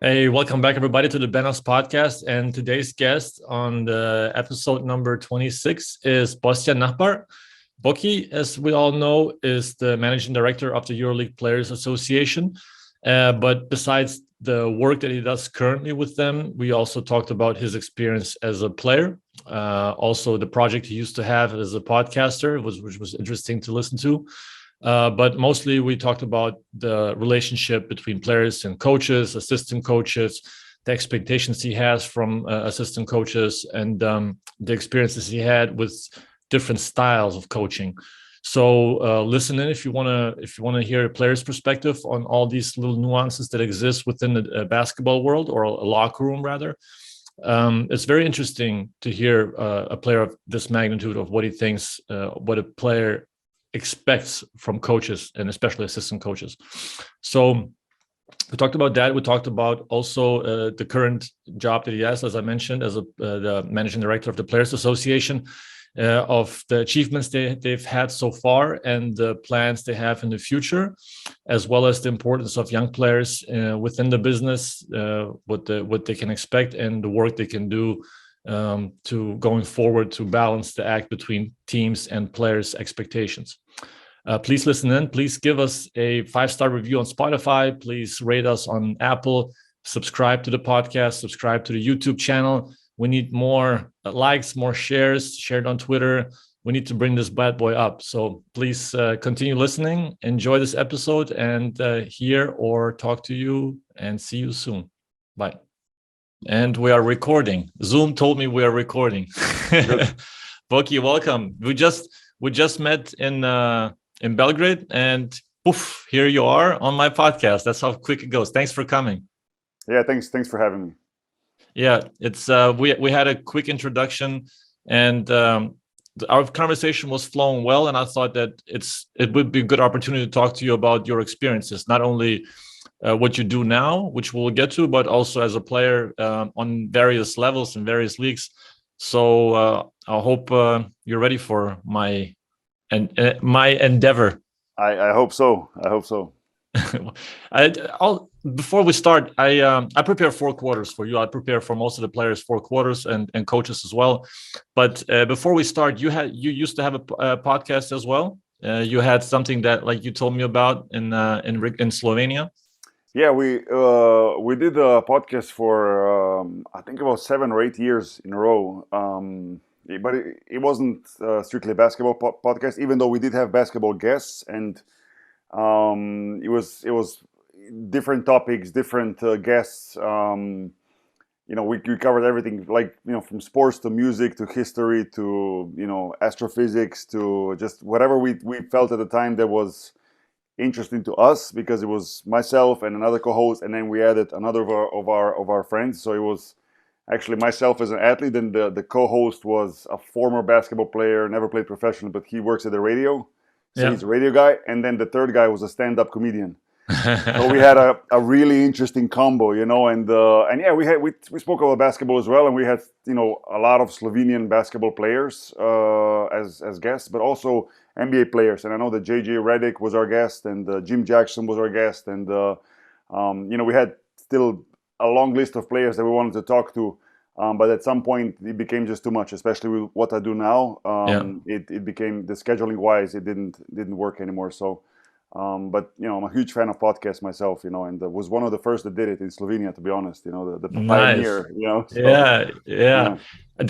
Hey, welcome back, everybody, to the Benos podcast. And today's guest on the episode number 26 is Bostjan Nachbar. Boki, as we all know, is the managing director of the EuroLeague Players Association. But besides the work that he does currently with them, we also talked about his experience as a player. Also, the project he used to have as a podcaster, which was interesting to listen to. But mostly we talked about the relationship between players and coaches, assistant coaches, the expectations he has from assistant coaches, and the experiences he had with different styles of coaching. So listen in if you want to hear a player's perspective on all these little nuances that exist within the basketball world, or a locker room rather. It's very interesting to hear a player of this magnitude of what he thinks, what a player expects from coaches and especially assistant coaches. So we talked about that. We talked about also the current job that he has, as I mentioned, as the managing director of the Players Association, of the achievements they've had so far and the plans they have in the future, as well as the importance of young players within the business, what they can expect and the work they can do to going forward to balance the act between teams and players' expectations. Please listen in. Please give us a 5-star review on Spotify. Please rate us on Apple. Subscribe to the podcast. Subscribe to the YouTube channel. We need more likes, more shares. Share it on Twitter. We need to bring this bad boy up. So please continue listening. Enjoy this episode and hear or talk to you and see you soon. Bye. And we are recording. Zoom told me we are recording. Boki, welcome. We just met in Belgrade, and poof, here you are on my podcast. That's how quick it goes. Thanks for coming. Yeah, thanks for having me. Yeah, it's we had a quick introduction, and our conversation was flowing well, and I thought that it would be a good opportunity to talk to you about your experiences, not only what you do now, which we'll get to, but also as a player on various levels in various leagues. So I hope you're ready for my endeavor. I hope so. Before we start, I prepare 4 quarters for you. I prepare for most of the players 4 quarters and coaches as well. But before we start, you used to have a podcast as well. You had something that, like, you told me about in Slovenia. Yeah, we did a podcast for I think about 7 or 8 years in a row. But it wasn't strictly a basketball podcast, even though we did have basketball guests, and it was different topics, different guests. We covered everything, like, from sports to music to history to astrophysics to just whatever we felt at the time that was interesting to us, because it was myself and another co-host, and then we added another of our friends. So it was actually myself as an athlete, and the co-host was a former basketball player, never played professional, but he works at the radio, so he's a radio guy. And then the third guy was a stand-up comedian. So we had a really interesting combo, and yeah, we spoke about basketball as well, and we had a lot of Slovenian basketball players as guests, but also NBA players. And I know that JJ Redick was our guest, and Jim Jackson was our guest, and we had still a long list of players that we wanted to talk to, but at some point it became just too much, especially with what I do now. It became, the scheduling wise, it didn't work anymore. So but I'm a huge fan of podcasts myself, and was one of the first that did it in Slovenia, to be honest. The pioneer. So, yeah.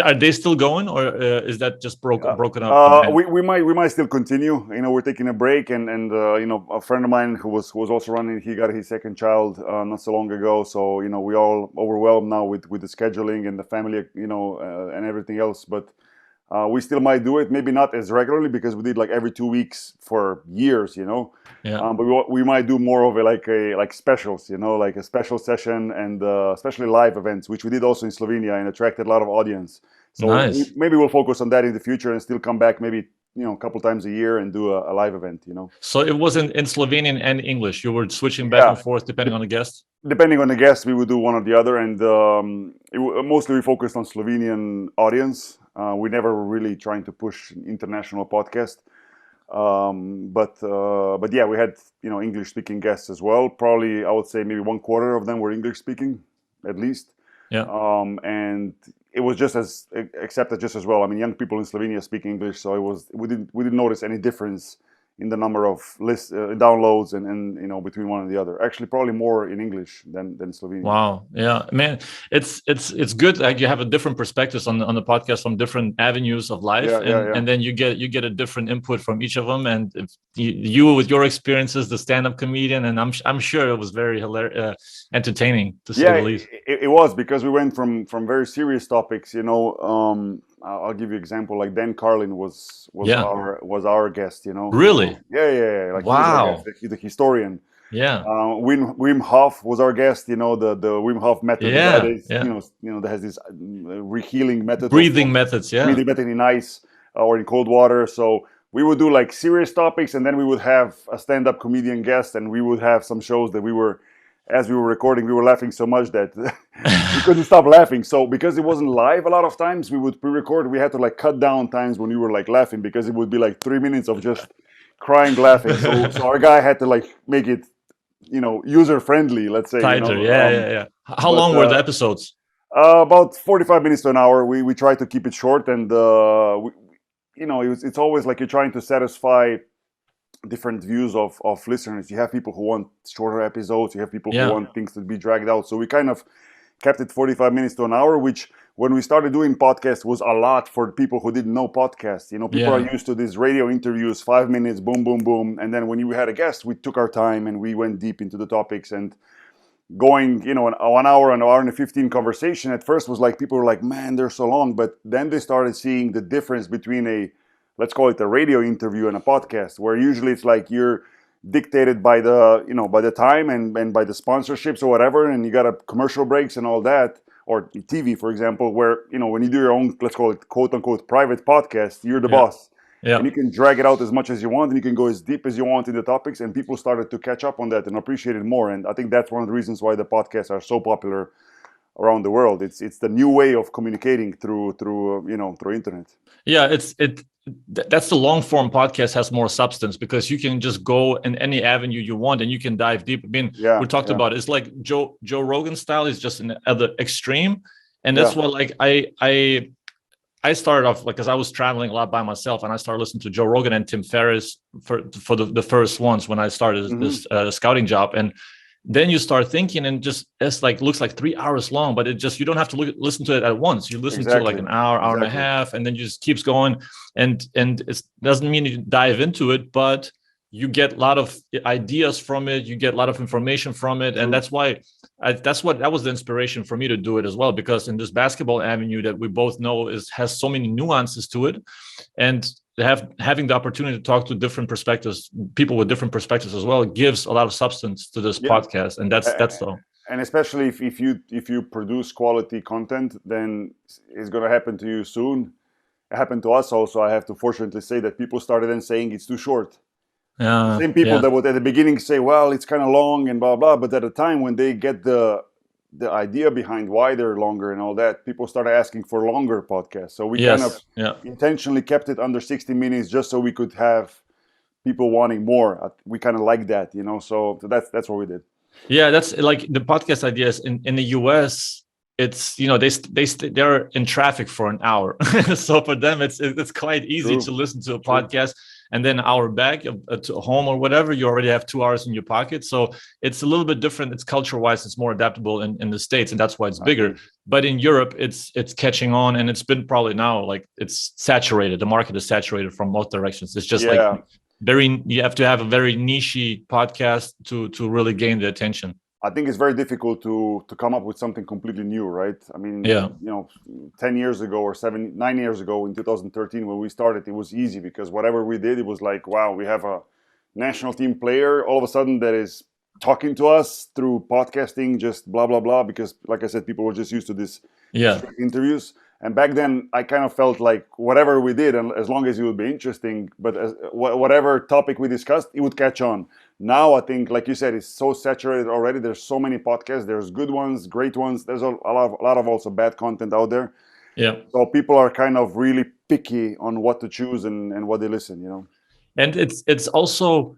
Are they still going, or is that just broken up? We might still continue. We're taking a break, and a friend of mine who was also running, he got his second child not so long ago. So we all overwhelmed now with the scheduling and the family, and everything else. But we still might do it, maybe not as regularly, because we did like every 2 weeks for years, but we might do more of it like specials, like a special session, and especially live events, which we did also in Slovenia and attracted a lot of audience. So nice. Maybe we'll focus on that in the future and still come back maybe a couple times a year and do a live event. So it was in Slovenian and English. You were switching back and forth depending on the guest. Depending on the guest, we would do one or the other, and mostly we focused on Slovenian audience. We never were really trying to push an international podcast, but yeah, we had English speaking guests as well. Probably I would say maybe 1/4 of them were English speaking. at least. Yeah. And it was just as accepted just as well. I mean, young people in Slovenia speak English, so we didn't notice any difference in the number of downloads and between one and the other. Actually, probably more in English than Slovenian. Wow, yeah, man, it's good. Like you have a different perspectives on the podcast from different avenues of life, and then you get a different input from each of them. And if you with your experiences, the stand-up comedian, and I'm sure it was very hilarious, entertaining to say the least. It was, because we went from very serious topics. I'll give you an example. Like Dan Carlin was our guest. Really? Yeah. Like, wow. He was our guest, the historian. Yeah. Wim Hof was our guest. The Wim Hof method. Yeah. That has this healing method. Breathing methods. Yeah. Breathing method in ice or in cold water. So we would do like serious topics, and then we would have a stand-up comedian guest, and we would have some shows that as we were recording, we were laughing so much that we couldn't stop laughing. So because it wasn't live, a lot of times we would pre-record. We had to like cut down times when we were like laughing, because it would be like 3 minutes of just crying, laughing. So our guy had to like make it, user friendly. Let's say tighter. Yeah. How long were the episodes? About 45 minutes to an hour. We tried to keep it short, and it's always like you're trying to satisfy different views of listeners. You have people who want shorter episodes, you have people who want things to be dragged out. So we kind of kept it 45 minutes to an hour, which when we started doing podcasts was a lot for people who didn't know podcasts. People are used to these radio interviews, 5 minutes, boom, boom, boom. And then when you had a guest, we took our time and we went deep into the topics. And going, an 1 hour, an hour and 15 conversation at first was like, people were like, man, they're so long. But then they started seeing the difference between let's call it a radio interview and a podcast, where usually it's like you're dictated by the time and by the sponsorships or whatever, and you got commercial breaks and all that, or TV, for example, where, when you do your own, let's call it quote unquote private podcast, you're the boss. And you can drag it out as much as you want, and you can go as deep as you want in the topics, and people started to catch up on that and appreciate it more. And I think that's one of the reasons why the podcasts are so popular around the world. It's the new way of communicating through internet. Yeah, that's the long form podcast has more substance, because you can just go in any avenue you want and you can dive deep. I mean, we talked about it. It's like Joe Rogan style is just an other extreme, and that's what like I started off like, because I was traveling a lot by myself, and I started listening to Joe Rogan and Tim Ferriss for the first ones when I started this scouting job. And then you start thinking, and just it's like looks like 3 hours long, but it just, you don't have to listen to it at once. You listen to like an hour and a half, and then you just keeps going. And it doesn't mean you dive into it, but you get a lot of ideas from it. You get a lot of information from it, and that's why that was the inspiration for me to do it as well. Because in this basketball avenue that we both know has so many nuances to it, and having the opportunity to talk to different perspectives, people with different perspectives as well, gives a lot of substance to this podcast, and that's all. And especially if you produce quality content, then it's going to happen to you soon. It happened to us also. I have to fortunately say that people started then saying it's too short. Same people that would at the beginning say, well, it's kind of long and blah blah, but at the time when they get the idea behind why they're longer and all that, people started asking for longer podcasts. So we kind of intentionally kept it under 60 minutes just so we could have people wanting more. We kind of like that, so that's what we did. Yeah, that's like the podcast ideas in the US. It's they're in traffic for an hour, so for them it's quite easy to listen to a podcast. And then an hour back to home or whatever, you already have 2 hours in your pocket. So it's a little bit different. It's culture-wise, it's more adaptable in the States, and that's why it's bigger. But in Europe, it's catching on, and it's been probably now like it's saturated. The market is saturated from both directions. It's just like you have to have a very niche podcast to really gain the attention. I think it's very difficult to come up with something completely new, right? I mean, 10 years ago or 9 years ago in 2013 when we started, it was easy because whatever we did, it was like, wow, we have a national team player all of a sudden that is talking to us through podcasting, just blah, blah, blah. Because like I said, people were just used to this interviews. And back then, I kind of felt like whatever we did, and as long as it would be interesting, but whatever topic we discussed, it would catch on. Now, I think, like you said, it's so saturated already. There's so many podcasts. There's good ones, great ones. There's a lot of also bad content out there. Yeah. So people are kind of really picky on what to choose and what they listen, And it's also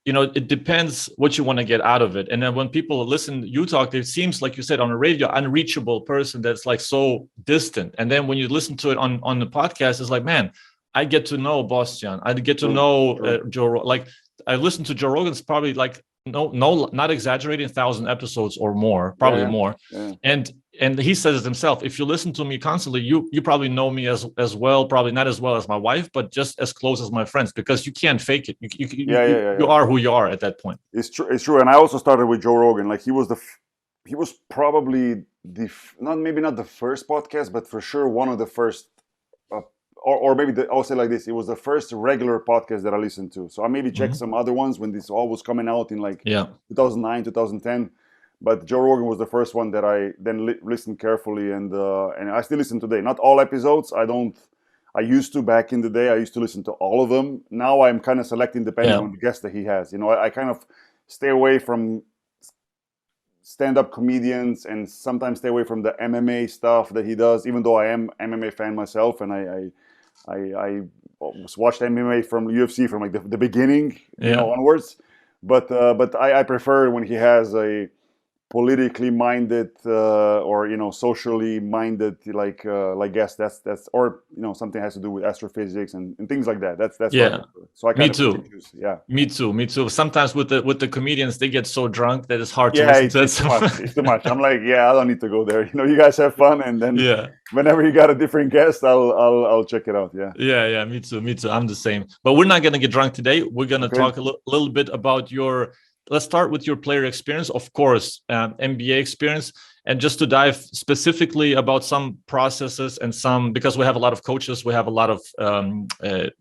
it depends what you want to get out of it. And then when people listen to you talk, it seems like you said on the radio, unreachable person that's like so distant. And then when you listen to it on the podcast, it's like, man, I get to know Bostjan. I get to know Joe. Like I listened to Joe Rogan's probably like no, not exaggerating, 1,000 episodes or more, probably more. Yeah. And he says it himself. If you listen to me constantly, you probably know me as well, probably not as well as my wife, but just as close as my friends, because you can't fake it. You are who you are at that point. It's true. It's true. And I also started with Joe Rogan. Like he was probably maybe not the first podcast, but for sure one of the first. Or maybe I'll say like this: it was the first regular podcast that I listened to. So I maybe checked some other ones when this all was coming out in 2009, 2010. But Joe Rogan was the first one that I then listened carefully, and I still listen today. Not all episodes. I used to back in the day. I used to listen to all of them. Now I'm kind of selecting depending on the guest that he has. I kind of stay away from stand-up comedians and sometimes stay away from the MMA stuff that he does. Even though I am MMA fan myself, and I watched MMA from UFC from like the beginning, onwards. But I prefer when he has a politically minded or socially minded like guest that's or something has to do with astrophysics and things like that. That's so I me too. Me too. Sometimes with the comedians, they get so drunk that it's hard to listen to. It's too much. I'm like, I don't need to go there. You guys have fun, and then whenever you got a different guest, I'll check it out. Yeah. Me too. I'm the same. But we're not gonna get drunk today. We're gonna talk a little bit about your. Let's start with your player experience, of course, NBA experience, and just to dive specifically about some processes and because we have a lot of coaches, we have a lot of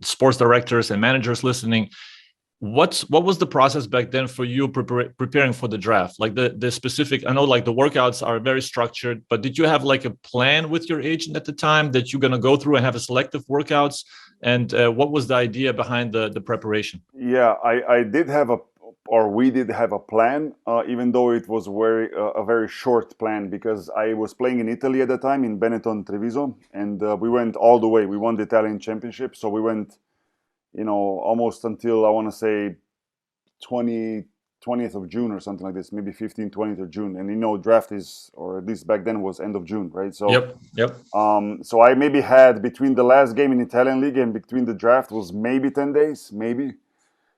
sports directors and managers listening. What was the process back then for you preparing for the draft? Like the specific, I know like the workouts are very structured, but did you have like a plan with your agent at the time that you're going to go through and have a selective workouts? And what was the idea behind the preparation? Yeah, we did have a plan, even though it was a very short plan, because I was playing in Italy at the time, in Benetton Treviso, and we went all the way. We won the Italian championship, so we went, almost until I want to say 20th of June or something like this, maybe 20th of June. And draft is, or at least back then was end of June, right? So yep. So I maybe had between the last game in Italian league and between the draft was maybe 10 days, maybe.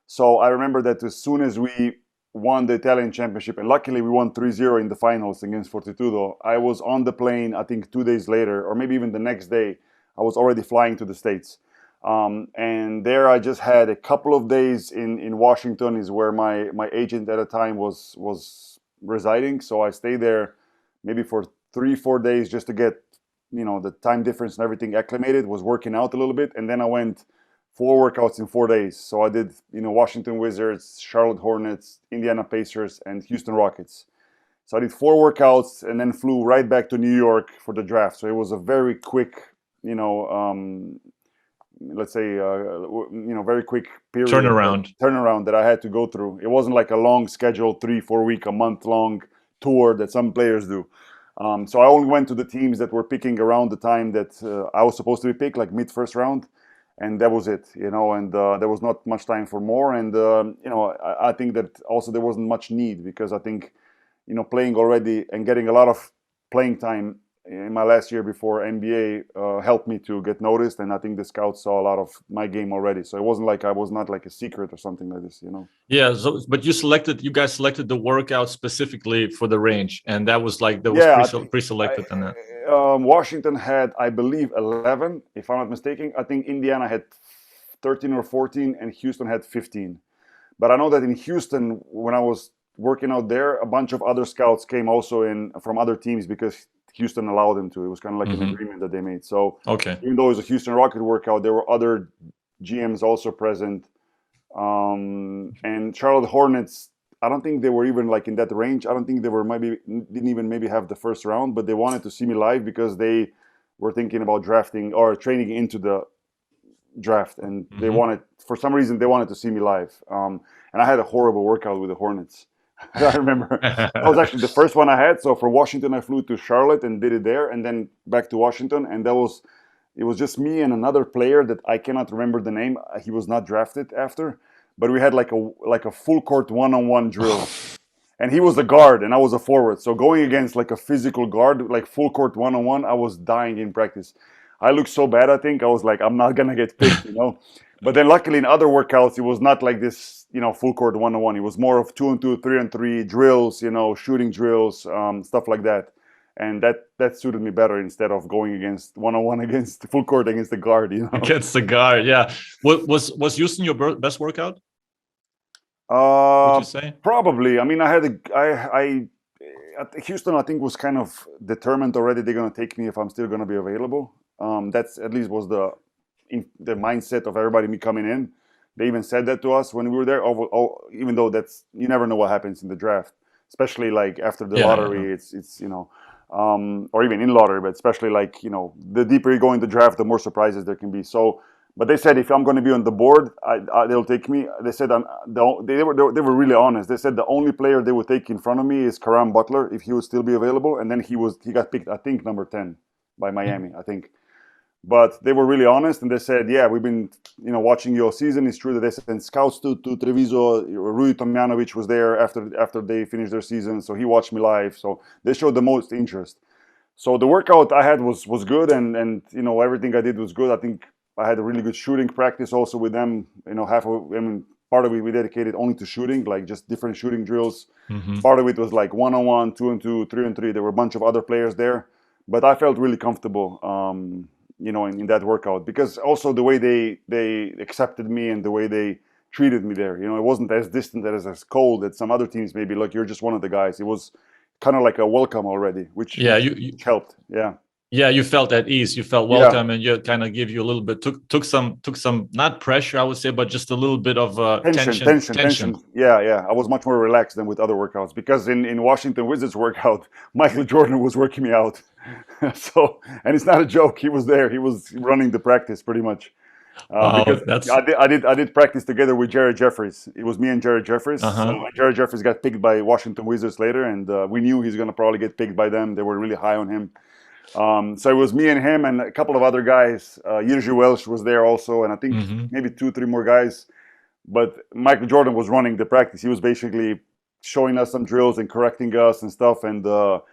So I remember that as soon as we won the Italian championship, and luckily we won 3-0 in the finals against Fortitudo, I was on the plane, I think 2 days later, or maybe even the next day, I was already flying to the States. And there I just had a couple of days in Washington, is where my agent at the time was residing. So I stayed there maybe for 3-4 days just to get, the time difference and everything acclimated, was working out a little bit. And then I went 4 workouts in 4 days. So I did, Washington Wizards, Charlotte Hornets, Indiana Pacers, and Houston Rockets. So I did 4 workouts and then flew right back to New York for the draft. So it was a very quick, let's say, very quick period. Turnaround that I had to go through. It wasn't like a long scheduled 3-4 week, a month long tour that some players do. So I only went to the teams that were picking around the time that I was supposed to be picked, like mid first round. And that was it, and there was not much time for more. And, I think that also there wasn't much need, because I think, playing already and getting a lot of playing time in my last year before NBA helped me to get noticed. And I think the scouts saw a lot of my game already. So it wasn't like I was not like a secret or something like this, Yeah. So, but you guys selected the workout specifically for the range. And that was pre-selected. Washington had, I believe, 11, if I'm not mistaken. I think Indiana had 13 or 14 and Houston had 15. But I know that in Houston, when I was working out there, a bunch of other scouts came also in from other teams, because Houston allowed them to. It was kind of like an agreement that they made. So even though it was a Houston Rocket workout, there were other GMs also present. And Charlotte Hornets, I don't think they were even like in that range. I don't think they were didn't even have the first round, but they wanted to see me live because they were thinking about drafting or training into the draft. And they wanted, for some reason, they wanted to see me live. And I had a horrible workout with the Hornets. I remember that was actually the first one I had. So from Washington, I flew to Charlotte and did it there, and then back to Washington. And it was just me and another player that I cannot remember the name. He was not drafted after, but we had like a full court one-on-one drill. And he was a guard and I was a forward. So going against like a physical guard, like full court one-on-one, I was dying in practice. I looked so bad, I think. I was like, I'm not going to get picked, But then luckily in other workouts, it was not like this, full court one-on-one. It was more of 2-on-2, 3-on-3 drills, shooting drills, stuff like that. And that suited me better instead of going against one-on-one against full court against the guard, Against the guard, yeah. Was Houston your best workout? Would you say? Probably. I mean, Houston, I think, was kind of determined already they're going to take me if I'm still going to be available. That's at least was the mindset of everybody me coming in. They even said that to us when we were there. Even though you never know what happens in the draft, especially like after the lottery. It's or even in lottery, but especially like the deeper you go in the draft, the more surprises there can be. So. But they said if I'm going to be on the board, they'll take me. They said they were really honest. They said the only player they would take in front of me is Karam Butler if he would still be available, and then he got picked, I think, number 10 by Miami, I think. But they were really honest, and they said, yeah, we've been watching you all season. It's true that they sent scouts to Treviso. Rui Tomjanovic was there after they finished their season, so he watched me live. So they showed the most interest. So the workout I had was good, and everything I did was good. I think I had a really good shooting practice also with them. Part of it we dedicated only to shooting, like just different shooting drills. Mm-hmm. Part of it was like 1-on-1, 2-on-2, 3-on-3. There were a bunch of other players there, but I felt really comfortable, in that workout because also the way they accepted me and the way they treated me there. It wasn't as distant as cold as some other teams maybe. Like you're just one of the guys. It was kind of like a welcome already, which helped. Yeah. Yeah, you felt at ease. You felt welcome, and you kind of give you a little bit took some not pressure, I would say, but just a little bit of tension. Yeah. I was much more relaxed than with other workouts because in Washington Wizards workout, Michael Jordan was working me out. So, and it's not a joke. He was there. He was running the practice pretty much. Because I did practice together with Jared Jeffries. It was me and Jared Jeffries. So Jared Jeffries got picked by Washington Wizards later, and we knew he's going to probably get picked by them. They were really high on him. So it was me and him and a couple of other guys. Jerzy Welsh was there also, and I think maybe 2-3 more guys. But Michael Jordan was running the practice. He was basically showing us some drills and correcting us and stuff. And so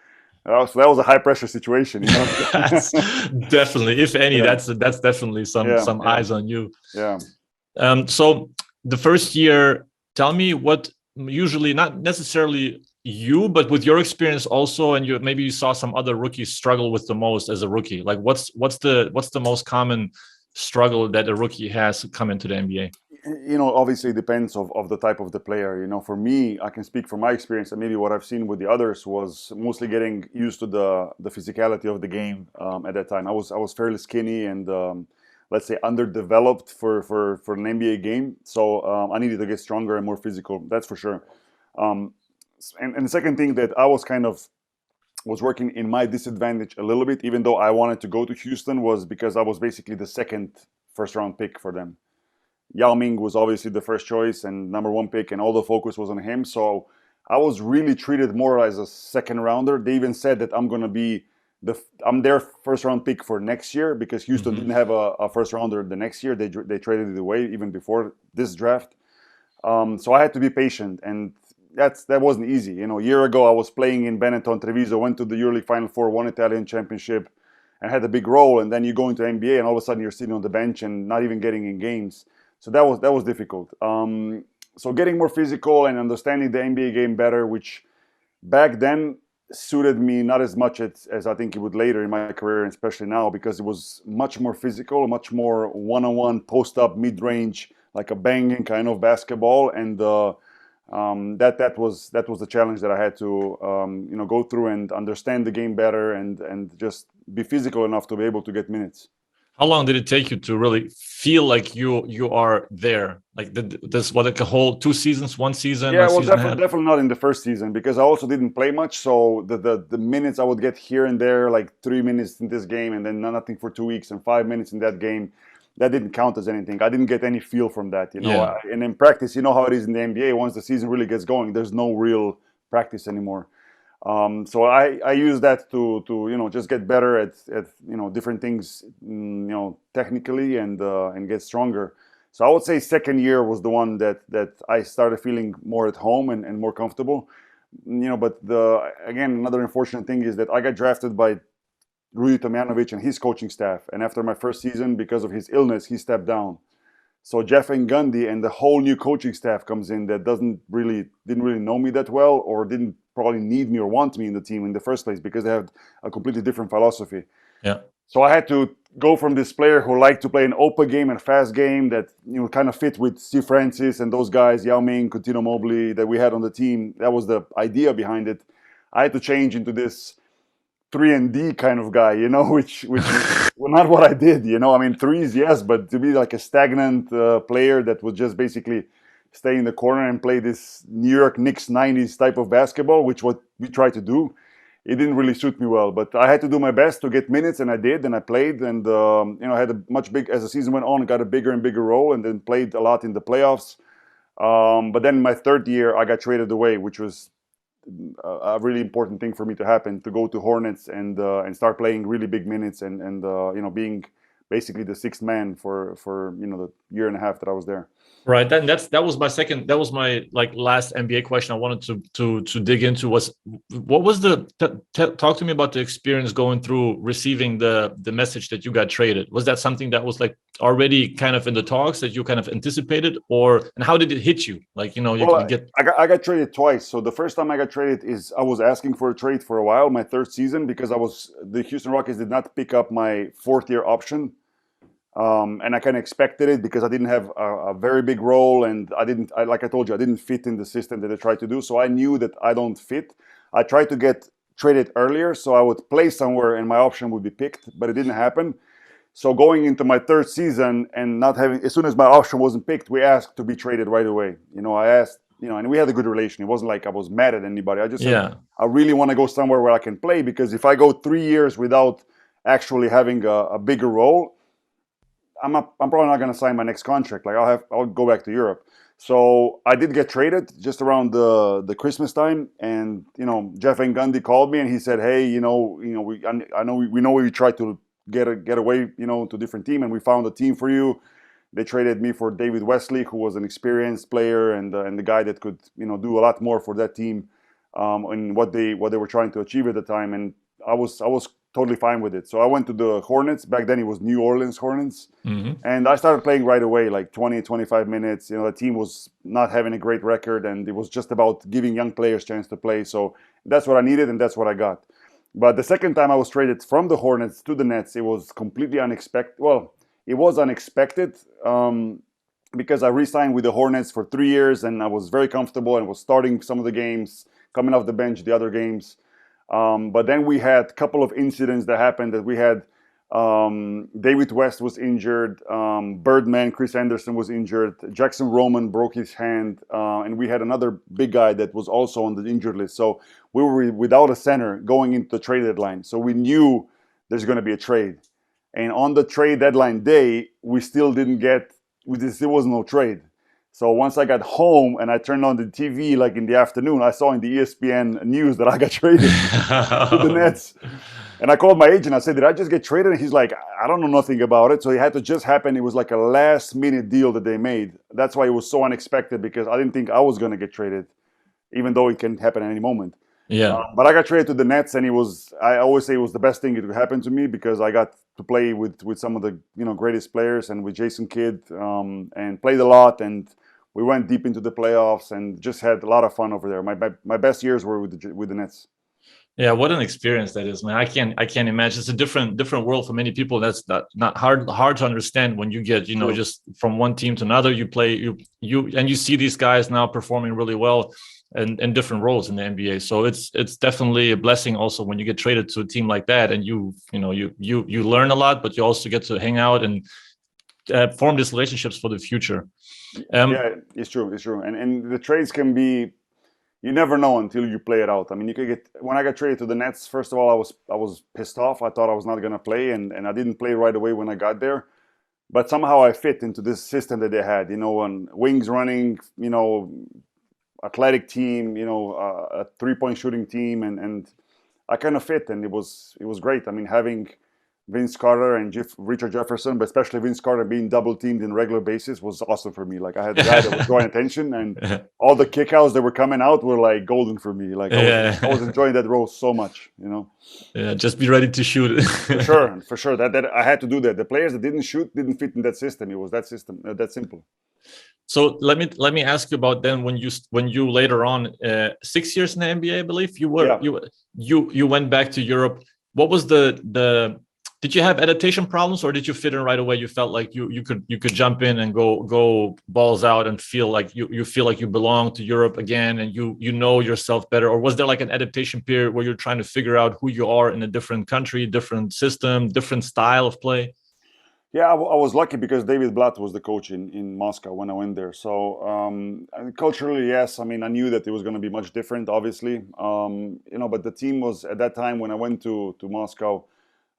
that was a high pressure situation. Definitely, if any, that's definitely some eyes on you. Yeah. So the first year, tell me what usually not necessarily you, but with your experience also, and maybe you saw some other rookies struggle with the most as a rookie. Like what's the most common struggle that a rookie has to come into the NBA? Obviously it depends of the type of the player. For me, I can speak from my experience, and maybe what I've seen with the others was mostly getting used to the physicality of the game. At that time, I was fairly skinny and let's say underdeveloped for an NBA game. So I needed to get stronger and more physical. That's for sure. And the second thing that I was was working in my disadvantage a little bit, even though I wanted to go to Houston, was because I was basically the second first-round pick for them. Yao Ming was obviously the first choice and number 1 pick, and all the focus was on him. So I was really treated more as a second rounder. They even said that I'm going to be I'm their first-round pick for next year because Houston didn't have a first-rounder the next year. They traded it away even before this draft. So I had to be patient, and that wasn't easy. A year ago I was playing in Benetton Treviso, went to the EuroLeague Final Four, won Italian Championship, and had a big role. And then you go into NBA, and all of a sudden you're sitting on the bench and not even getting in games. So that was difficult. So getting more physical and understanding the NBA game better, which back then suited me not as much as I think it would later in my career, and especially now, because it was much more physical, much more one-on-one, post-up, mid-range, like a banging kind of basketball, and that was the challenge that I had to go through and understand the game better and just be physical enough to be able to get minutes. How long did it take you to really feel like you are there? Like this, what, like a whole 2 seasons, 1 season? Yeah, well, definitely not in the first season because I also didn't play much. So the minutes I would get here and there, like 3 minutes in this game and then nothing for 2 weeks and 5 minutes in that game, that didn't count as anything. I didn't get any feel from that, Yeah. And in practice, how it is in the NBA. Once the season really gets going, there's no real practice anymore. So I use that to just get better at different things, technically and get stronger. So I would say second year was the one that I started feeling more at home and more comfortable. But again, another unfortunate thing is that I got drafted by Rudy Tomjanovic and his coaching staff. And after my first season, because of his illness, he stepped down. So Jeff and Gundy and the whole new coaching staff comes in that didn't really know me that well, or didn't probably need me or want me in the team in the first place, because they have a completely different philosophy. Yeah. So I had to go from this player who liked to play an open game and fast game that kind of fit with Steve Francis and those guys, Yao Ming, Coutinho Mobley, that we had on the team. That was the idea behind it. I had to change into this 3-and-D kind of guy, which well, not what I did, I mean, threes, yes, but to be like a stagnant player that would just basically stay in the corner and play this New York Knicks 90s type of basketball, which what we tried to do, it didn't really suit me well. But I had to do my best to get minutes, and I did, and I played, and I had as the season went on, got a bigger and bigger role, and then played a lot in the playoffs. But then my third year, I got traded away, which was a really important thing for me to happen, to go to Hornets and start playing really big minutes and being basically the sixth man for the year and a half that I was there. Right. Then that was my last NBA question I wanted to dig into was, what was talk to me about the experience going through receiving the message that you got traded. Was that something that was already kind of in the talks that you kind of anticipated, and how did it hit you? I got traded twice. So the first time I got traded is I was asking for a trade for a while, my third season, because the Houston Rockets did not pick up my fourth year option. And I kind of expected it because I didn't have a very big role, and like I told you, I didn't fit in the system that they tried to do. So I knew that I don't fit. I tried to get traded earlier so I would play somewhere and my option would be picked, but it didn't happen. So going into my third season and not having, as soon as my option wasn't picked, we asked to be traded right away. I asked, and we had a good relation. It wasn't like I was mad at anybody. I just said, I really want to go somewhere where I can play, because if I go 3 years without actually having a bigger role, I'm probably not going to sign my next contract. I'll go back to Europe. So I did get traded just around the Christmas time, and Jeff Van Gundy called me and he said, "Hey, we know we tried to get away, to a different team, and we found a team for you." They traded me for David Wesley, who was an experienced player and the guy that could do a lot more for that team, and what they were trying to achieve at the time. And I was totally fine with it. So I went to the Hornets. Back then it was New Orleans Hornets. Mm-hmm. And I started playing right away, like 20, 25 minutes. The team was not having a great record, and it was just about giving young players a chance to play. So that's what I needed, and that's what I got. But the second time I was traded from the Hornets to the Nets, it was completely unexpected. Well, it was unexpected because I re-signed with the Hornets for 3 years, and I was very comfortable and was starting some of the games, coming off the bench the other games. But then we had a couple of incidents that happened. That we had David West was injured, Birdman, Chris Anderson was injured, Jackson Roman broke his hand, and we had another big guy that was also on the injured list. So we were without a center going into the trade deadline. So we knew there's going to be a trade. And on the trade deadline day, we still was no trade. So once I got home and I turned on the TV, like in the afternoon, I saw in the ESPN news that I got traded to the Nets. And I called my agent. I said, "Did I just get traded?" And he's like, "I don't know nothing about it." So it had to just happen. It was like a last minute deal that they made. That's why it was so unexpected, because I didn't think I was going to get traded, even though it can happen at any moment. Yeah. But I got traded to the Nets, and I always say it was the best thing that could happen to me, because I got to play with some of the greatest players, and with Jason Kidd, and played a lot, and we went deep into the playoffs and just had a lot of fun over there. My best years were with the Nets. Yeah, what an experience that is, man. I can't imagine. It's a different world for many people. That's not hard to understand when you get, just from one team to another. You play and you see these guys now performing really well in different roles in the NBA. So it's definitely a blessing also when you get traded to a team like that, and you learn a lot, but you also get to hang out and form these relationships for the future. Yeah, it's true. And the trades can be, you never know until you play it out. I mean, when I got traded to the Nets, first of all, I was pissed off. I thought I was not going to play, and I didn't play right away when I got there. But somehow I fit into this system that they had, and wings running, athletic team, a 3-point shooting team, and I kind of fit, and it was great. I mean, having Vince Carter and Richard Jefferson, but especially Vince Carter being double teamed in regular basis was awesome for me. Like I had the guy that was drawing attention, and all the kickouts that were coming out were like golden for me. Like I was enjoying that role so much, you know. Yeah, just be ready to shoot. For sure, for sure. That I had to do that. The players that didn't shoot didn't fit in that system. It was that system, that simple. So let me ask you about then when you later on 6 years in the NBA, I believe you went back to Europe. What was the did you have adaptation problems, or did you fit in right away? You felt like you could jump in and go balls out and feel like you feel like you belong to Europe again, and you know yourself better? Or was there like an adaptation period where you're trying to figure out who you are in a different country, different system, different style of play? Yeah, I was lucky because David Blatt was the coach in Moscow when I went there. So and culturally, yes, I mean, I knew that it was going to be much different, obviously. You know, but the team was at that time when I went to Moscow.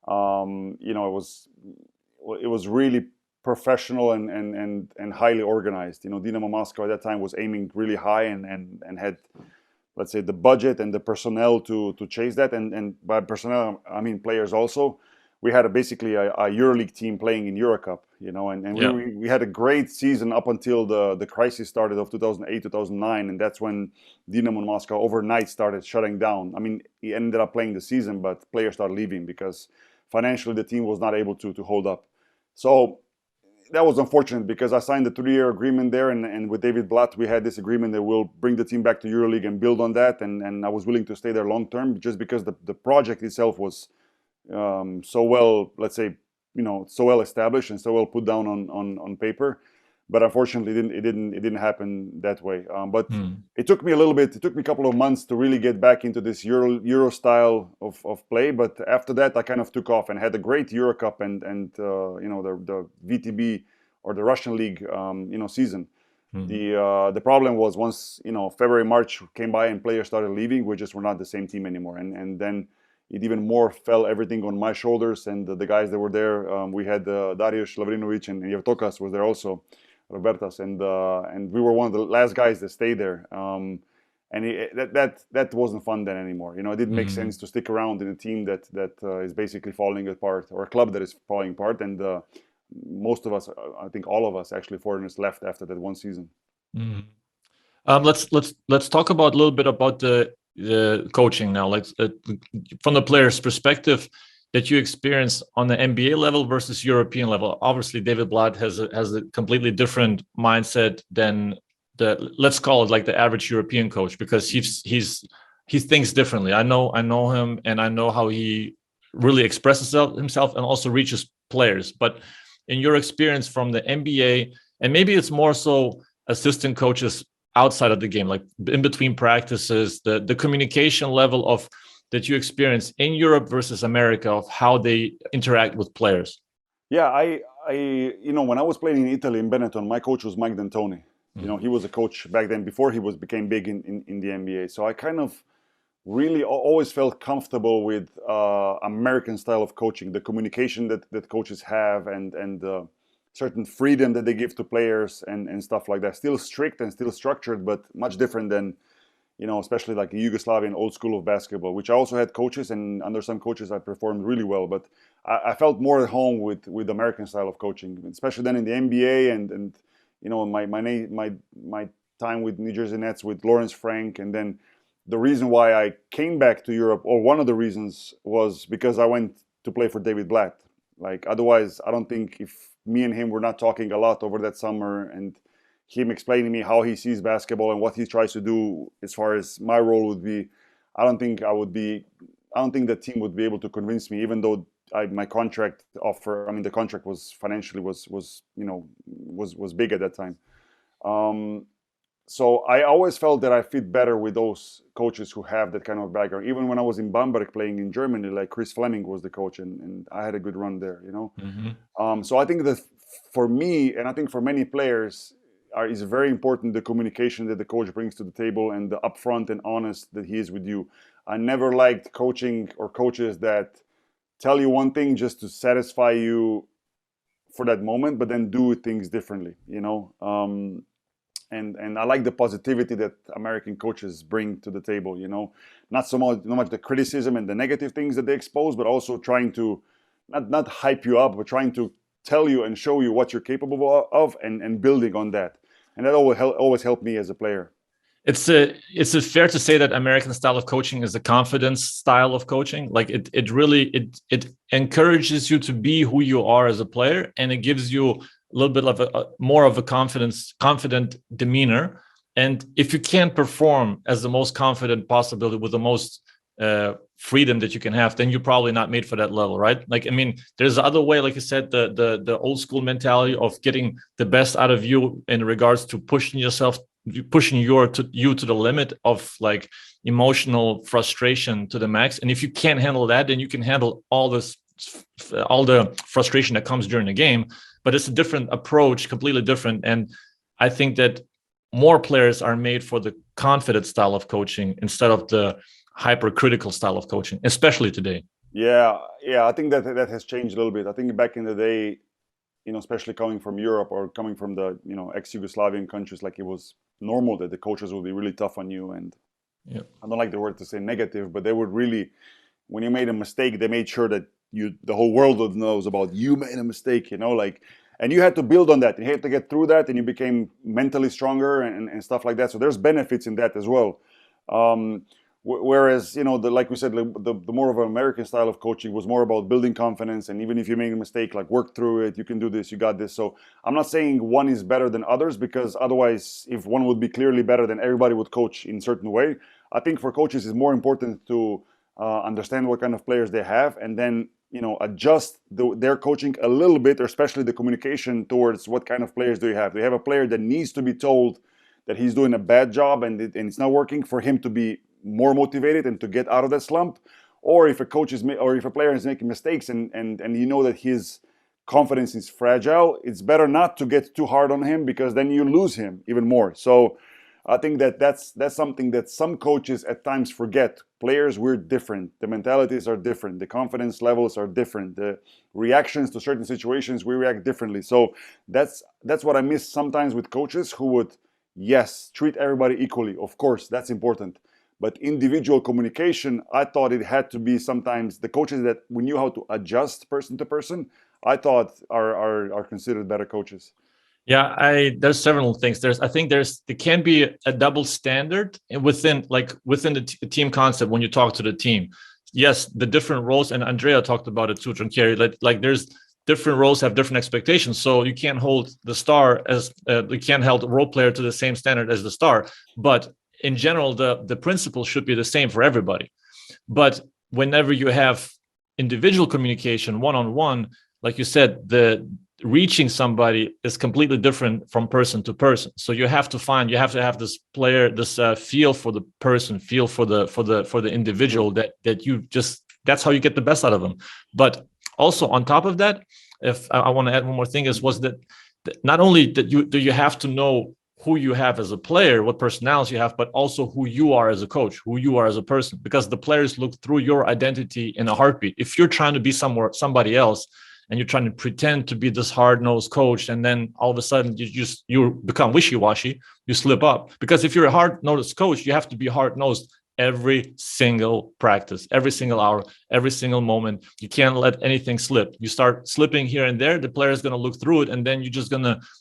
You know, it was really professional and highly organized. You know, Dynamo Moscow at that time was aiming really high and had, let's say, the budget and the personnel to chase that. And by personnel, I mean players also. We had basically a EuroLeague team playing in EuroCup, you know, and we had a great season up until the crisis started of 2008, 2009, and that's when Dynamo Moscow overnight started shutting down. I mean, he ended up playing the season, but players started leaving because financially the team was not able to hold up. So that was unfortunate because I signed a 3-year agreement there, and with David Blatt, we had this agreement that we'll bring the team back to EuroLeague and build on that, and I was willing to stay there long term just because the project itself was so well, let's say, you know, so well established and so well put down on paper, but unfortunately, it didn't happen that way. But it took me a little bit. It took me a couple of months to really get back into this Euro style of play. But after that, I kind of took off and had a great Euro Cup and you know, the VTB or the Russian League you know, season. The problem was once, you know, February, March came by and players started leaving, we just were not the same team anymore, and then it even more fell everything on my shoulders and the guys that were there. We had Darius Lavrinovic and Jevtokas was there also, Robertas, and we were one of the last guys that stayed there. And that wasn't fun then anymore. You know, it didn't make sense to stick around in a team that is basically falling apart, or a club that is falling apart. And most of us, I think all of us, actually foreigners, left after that one season. Let's talk about a little bit about the coaching now, like from the player's perspective that you experience on the NBA level versus European level. Obviously, David Blatt has a completely different mindset than let's call it like the average European coach, because he thinks differently. I know him, and I know how he really expresses himself and also reaches players. But in your experience from the NBA, and maybe it's more so assistant coaches outside of the game, like in between practices, the communication level of that you experience in Europe versus America, of how they interact with players? Yeah, I you know, when I was playing in Italy in Benetton, my coach was Mike D'Antoni. You know, he was a coach back then before he became big in the NBA. So I kind of really always felt comfortable with American style of coaching, the communication that coaches have, and certain freedom that they give to players and stuff like that. Still strict and still structured, but much different than, you know, especially like the Yugoslavian old school of basketball, which I also had coaches, and under some coaches I performed really well. But I felt more at home with American style of coaching, especially then in the NBA and you know, my time with New Jersey Nets with Lawrence Frank. And then the reason why I came back to Europe, or one of the reasons, was because I went to play for David Blatt. Like otherwise, I don't think, if me and him were not talking a lot over that summer, and him explaining me how he sees basketball and what he tries to do as far as my role would be, I don't think the team would be able to convince me, even though my contract offer, I mean, the contract was financially was you know, was big at that time. So I always felt that I fit better with those coaches who have that kind of background. Even when I was in Bamberg playing in Germany, like Chris Fleming was the coach, and I had a good run there, you know. So I think that for me, and I think for many players, is very important, the communication that the coach brings to the table and the upfront and honest that he is with you. I never liked coaching or coaches that tell you one thing just to satisfy you for that moment, but then do things differently, you know. And I like the positivity that American coaches bring to the table, you know, not so much the criticism and the negative things that they expose, but also trying to not hype you up, but trying to tell you and show you what you're capable of, and building on that. And that always helped me as a player. It's a fair to say that American style of coaching is a confidence style of coaching. Like it really it encourages you to be who you are as a player, and it gives you a little bit of a more of a confident demeanor. And if you can't perform as the most confident possibility with the most freedom that you can have, then you're probably not made for that level, right? Like, I mean, there's other way, like you said, the old school mentality of getting the best out of you in regards to pushing yourself, pushing you to the limit of like emotional frustration to the max. And if you can't handle that, then you can handle all the frustration that comes during the game. But it's a different approach, completely different. And I think that more players are made for the confident style of coaching instead of the hypercritical style of coaching, especially today. Yeah, I think that has changed a little bit. I think back in the day, especially coming from Europe or coming from the ex-Yugoslavian countries, like it was normal that the coaches would be really tough on you. And yeah. I don't like the word to say negative, but they would really, when you made a mistake, they made sure that the whole world knows about you made a mistake, and you had to build on that. You had to get through that, and you became mentally stronger and stuff like that. So there's benefits in that as well. Whereas, like we said, the more of an American style of coaching was more about building confidence. And even if you make a mistake, like work through it, you can do this, you got this. So I'm not saying one is better than others, because otherwise, if one would be clearly better, then everybody would coach in a certain way. I think for coaches, it's more important to understand what kind of players they have, and then, adjust their coaching a little bit, or especially the communication towards what kind of players do you have. Do you have a player that needs to be told that he's doing a bad job and it's not working, for him to be more motivated and to get out of that slump? Or if a player is making mistakes and that his confidence is fragile, it's better not to get too hard on him, because then you lose him even more. So I think that's something that some coaches at times forget. Players, we're different. The mentalities are different. The confidence levels are different. The reactions to certain situations, we react differently. So that's what I miss sometimes with coaches who would, yes, treat everybody equally. Of course, that's important. But individual communication, I thought it had to be sometimes the coaches that we knew how to adjust person to person, I thought are considered better coaches. Yeah, there's several things. There can be a double standard within the team concept when you talk to the team. Yes, the different roles, and Andrea talked about it too, Tronkieri, like there's different roles have different expectations. So you can't hold the star as you can't hold the role player to the same standard as the star. But in general, the principle should be the same for everybody. But whenever you have individual communication, one-on-one, like you said, the reaching somebody is completely different from person to person. So you have to have this player, this feel for the person, feel for the individual, that you just, that's how you get the best out of them. But also on top of that, if I want to add one more thing, was that not only that do you have to know who you have as a player, what personality you have, but also who you are as a coach, who you are as a person, because the players look through your identity in a heartbeat. If you're trying to be somebody else, and you're trying to pretend to be this hard-nosed coach, and then all of a sudden you become wishy-washy, you slip up. Because if you're a hard-nosed coach, you have to be hard-nosed every single practice, every single hour, every single moment. You can't let anything slip. You start slipping here and there, the player is going to look through it, and then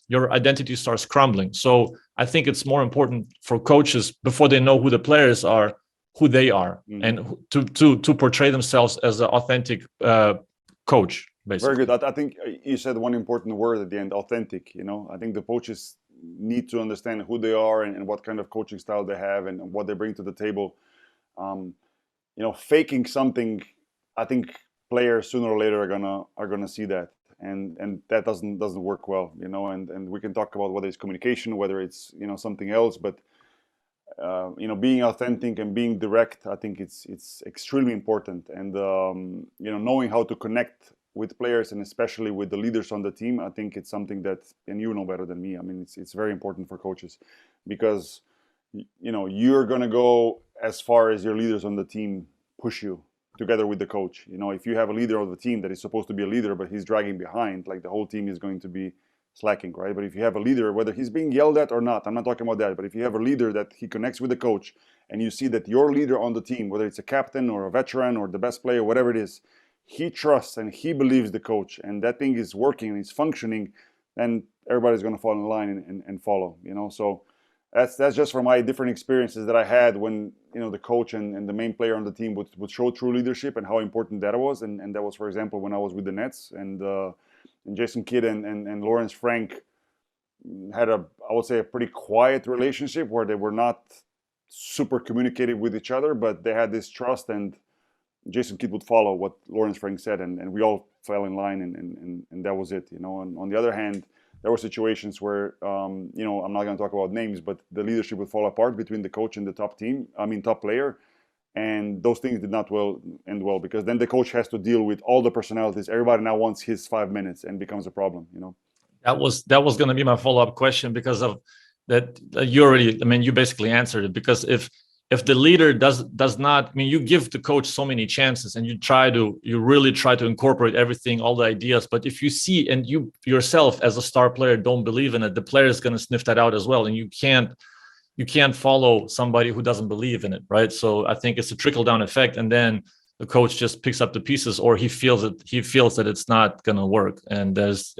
your identity starts crumbling. So I think it's more important for coaches, before they know who the players are, who they are, and to portray themselves as an authentic coach. Basically. Very good. I think you said one important word at the end, authentic. I think the coaches need to understand who they are and what kind of coaching style they have and what they bring to the table. Faking something, I think players sooner or later are gonna see that, and that doesn't work well. And we can talk about whether it's communication, whether it's something else, but being authentic and being direct, I think it's extremely important. And knowing how to connect with players, and especially with the leaders on the team, I think it's something that, and you know better than me, I mean, it's very important for coaches, because you're going to go as far as your leaders on the team push you, together with the coach. If you have a leader of the team that is supposed to be a leader, but he's dragging behind, like the whole team is going to be slacking, right? But if you have a leader, whether he's being yelled at or not, I'm not talking about that, but if you have a leader that he connects with the coach, and you see that your leader on the team, whether it's a captain or a veteran or the best player, whatever it is, he trusts and he believes the coach, and that thing is working and it's functioning, then everybody's going to fall in line and follow. So that's just from my different experiences that I had when the coach and the main player on the team would show true leadership and how important that was. And that was, for example, when I was with the Nets, and Jason Kidd and Lawrence Frank had I would say, a pretty quiet relationship where they were not super communicative with each other, but they had this trust, and Jason Kidd would follow what Lawrence Frank said, and we all fell in line, and that was it. And on the other hand, there were situations where I'm not going to talk about names, but the leadership would fall apart between the coach and the top player, and those things did not end well, because then the coach has to deal with all the personalities. Everybody now wants his 5 minutes, and becomes a problem. That was going to be my follow-up question, because of that. You basically answered it, because if the leader does not, you give the coach so many chances, and you really try to incorporate everything, all the ideas, but if you see and you yourself as a star player don't believe in it, the player is going to sniff that out as well, and you can't follow somebody who doesn't believe in it, right? So I think it's a trickle-down effect, and then the coach just picks up the pieces, or he feels that it's not going to work, and it's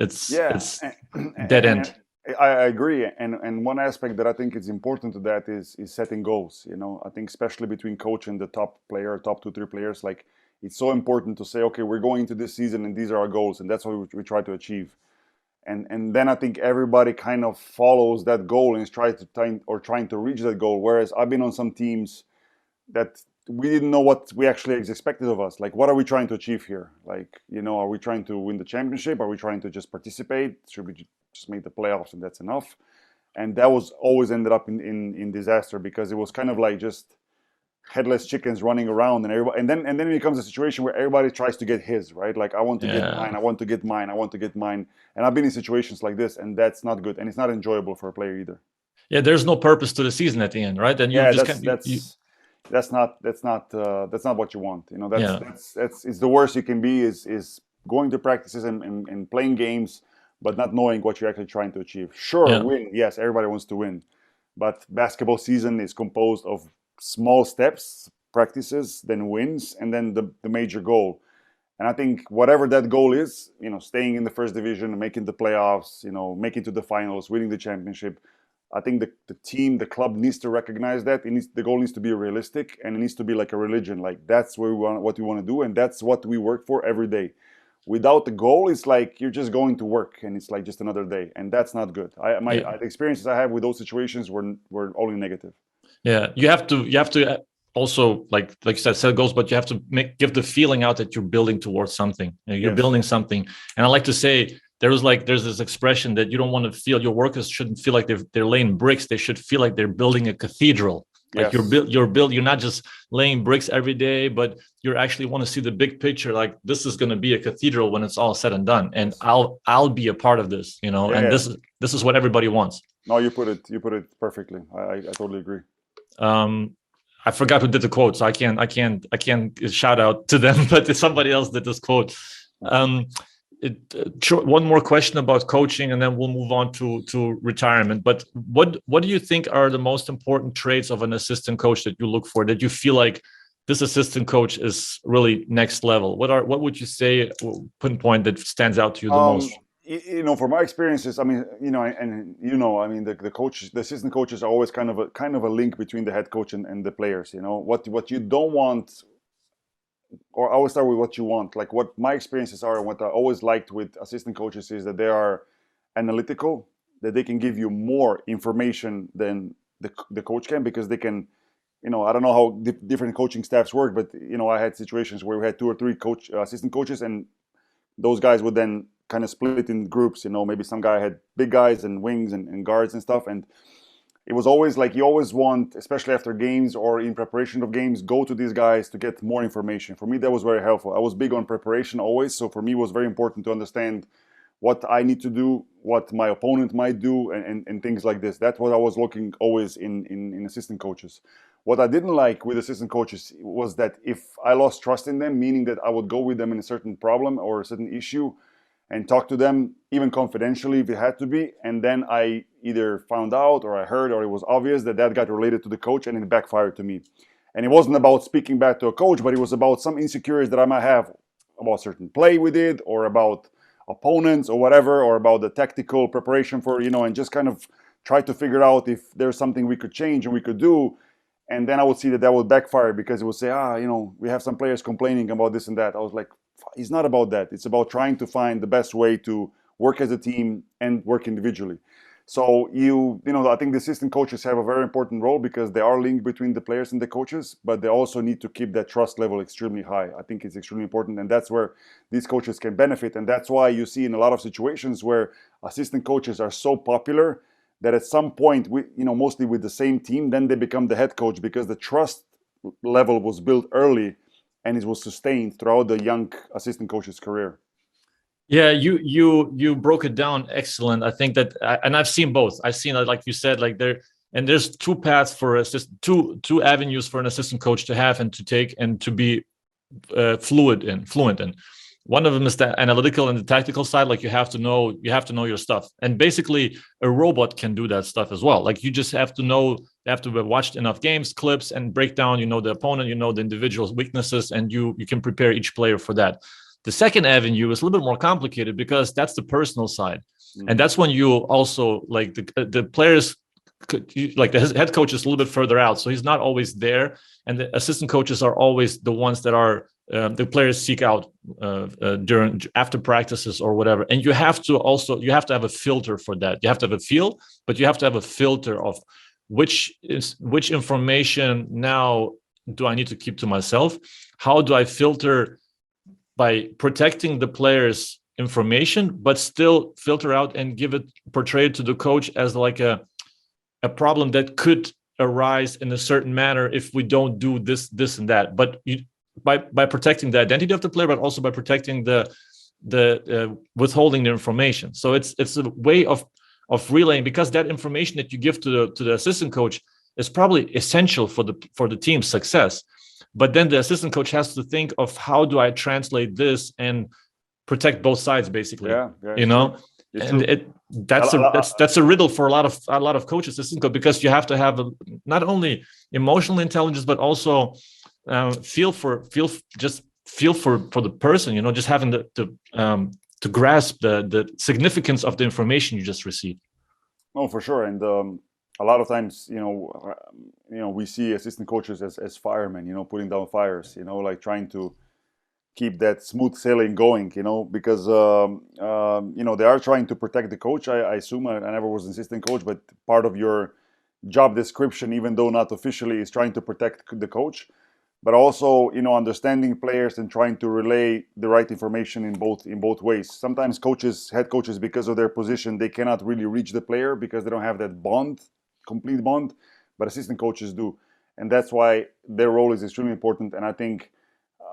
dead end. I agree, and one aspect that I think is important to that is setting goals. I think especially between coach and the top player, top 2-3 players, like, it's so important to say, okay, we're going into this season and these are our goals, and that's what we try to achieve. And then I think everybody kind of follows that goal and is trying to reach that goal. Whereas I've been on some teams that we didn't know what we actually is expected of us. Like, what are we trying to achieve here? Like, are we trying to win the championship? Are we trying to just participate? Should we just make the playoffs and that's enough? And that was always ended up in disaster, because it was kind of like just headless chickens running around, and then it becomes a situation where everybody tries to get his, right? Like, I want to get mine, I want to get mine, I want to get mine. And I've been in situations like this, and that's not good, and it's not enjoyable for a player either. Yeah, there's no purpose to the season at the end, right? And that's not what you want. It's the worst you can be, is going to practices and playing games, but not knowing what you're actually trying to achieve. Sure, win. Yes, everybody wants to win, but basketball season is composed of small steps, practices, then wins, and then the major goal. And I think whatever that goal is, staying in the first division, making the playoffs, making to the finals, winning the championship, I think the team, the club needs to recognize that. The goal needs to be realistic, and it needs to be like a religion. Like, that's what we want to do, and that's what we work for every day. Without the goal, it's like you're just going to work, and it's like just another day, and that's not good. The experiences I have with those situations were only negative. Yeah, you have to also, like you said, set goals, but you have to give the feeling out that you're building towards something. You're building something, and I like to say there's this expression that you don't want to feel, your workers shouldn't feel like they're laying bricks. They should feel like they're building a cathedral. Like, you're not just laying bricks every day, but you actually want to see the big picture. Like, this is going to be a cathedral when it's all said and done, and I'll be a part of this. This is what everybody wants. No, you put it perfectly. I totally agree. I forgot who did the quote, so I can't shout out to them, but somebody else did this quote. One more question about coaching, and then we'll move on to retirement. But what do you think are the most important traits of an assistant coach that you look for, that you feel like this assistant coach is really next level? What would you say, pinpoint, that stands out to you the most? From my experiences, the assistant coaches are always kind of a link between the head coach and the players. What you don't want, or I will start with what you want. Like, what my experiences are, and what I always liked with assistant coaches is that they are analytical, that they can give you more information than the coach can, because they can, I don't know how different coaching staffs work, but I had situations where we had 2 or 3 assistant coaches, and those guys would then kind of split in groups. Maybe some guy had big guys and wings and guards and stuff, and it was always like, you always want, especially after games or in preparation of games, go to these guys to get more information. For me, that was very helpful. I was big on preparation always, so for me it was very important to understand what I need to do, what my opponent might do, and things like this. That's what I was looking always in assistant coaches. What I didn't like with assistant coaches was that if I lost trust in them, meaning that I would go with them in a certain problem or a certain issue and talk to them, even confidentially if it had to be, and then I either found out, or I heard, or it was obvious that got related to the coach, and it backfired to me. And it wasn't about speaking back to a coach, but it was about some insecurities that I might have about certain play we did, or about opponents or whatever, or about the tactical preparation for, and just kind of try to figure out if there's something we could change and we could do. And then I would see that would backfire, because it would say, we have some players complaining about this and that. I was like, it's not about that. It's about trying to find the best way to work as a team and work individually. So I think the assistant coaches have a very important role, because they are linked between the players and the coaches, but they also need to keep that trust level extremely high. I think it's extremely important, and that's where these coaches can benefit. And that's why you see in a lot of situations where assistant coaches are so popular that at some point, mostly with the same team, then they become the head coach, because the trust level was built early and it was sustained throughout the young assistant coach's career. Yeah, you broke it down. Excellent. I think that, and I've seen both. I've seen, like you said, like there's two paths for two avenues for an assistant coach to have and to take and to be fluent in. One of them is the analytical and the tactical side. Like you have to know your stuff. And basically a robot can do that stuff as well. Like you just have to have watched enough games, clips, and break down, the opponent, the individual's weaknesses, and you can prepare each player for that. The second avenue is a little bit more complicated, because that's the personal side. Mm-hmm. And that's when you also, like the players, like the head coach is a little bit further out. So he's not always there. And the assistant coaches are always the ones that are, the players seek out after practices or whatever. And you have to have a filter for that. You have to have a feel, but you have to have a filter of which information now do I need to keep to myself? How do I filter by protecting the players' information, but still filter out and portray it to the coach as like a problem that could arise in a certain manner if we don't do this and that. But by protecting the identity of the player, but also by protecting the withholding the information. So it's a way of relaying, because that information that you give to the assistant coach is probably essential for the team's success. But then the assistant coach has to think of, how do I translate this and protect both sides, basically. That's a riddle for a lot of coaches, assistant coach, because you have to have not only emotional intelligence, but also feel for the person. Just having to grasp the significance of the information you just received. Oh, for sure. And a lot of times, we see assistant coaches as firemen, putting down fires, like trying to keep that smooth sailing going, because, they are trying to protect the coach. I assume I never was an assistant coach, but part of your job description, even though not officially, is trying to protect the coach, but also, understanding players and trying to relay the right information in both ways. Sometimes head coaches, because of their position, they cannot really reach the player because they don't have that complete bond, but assistant coaches do. And that's why their role is extremely important. And I think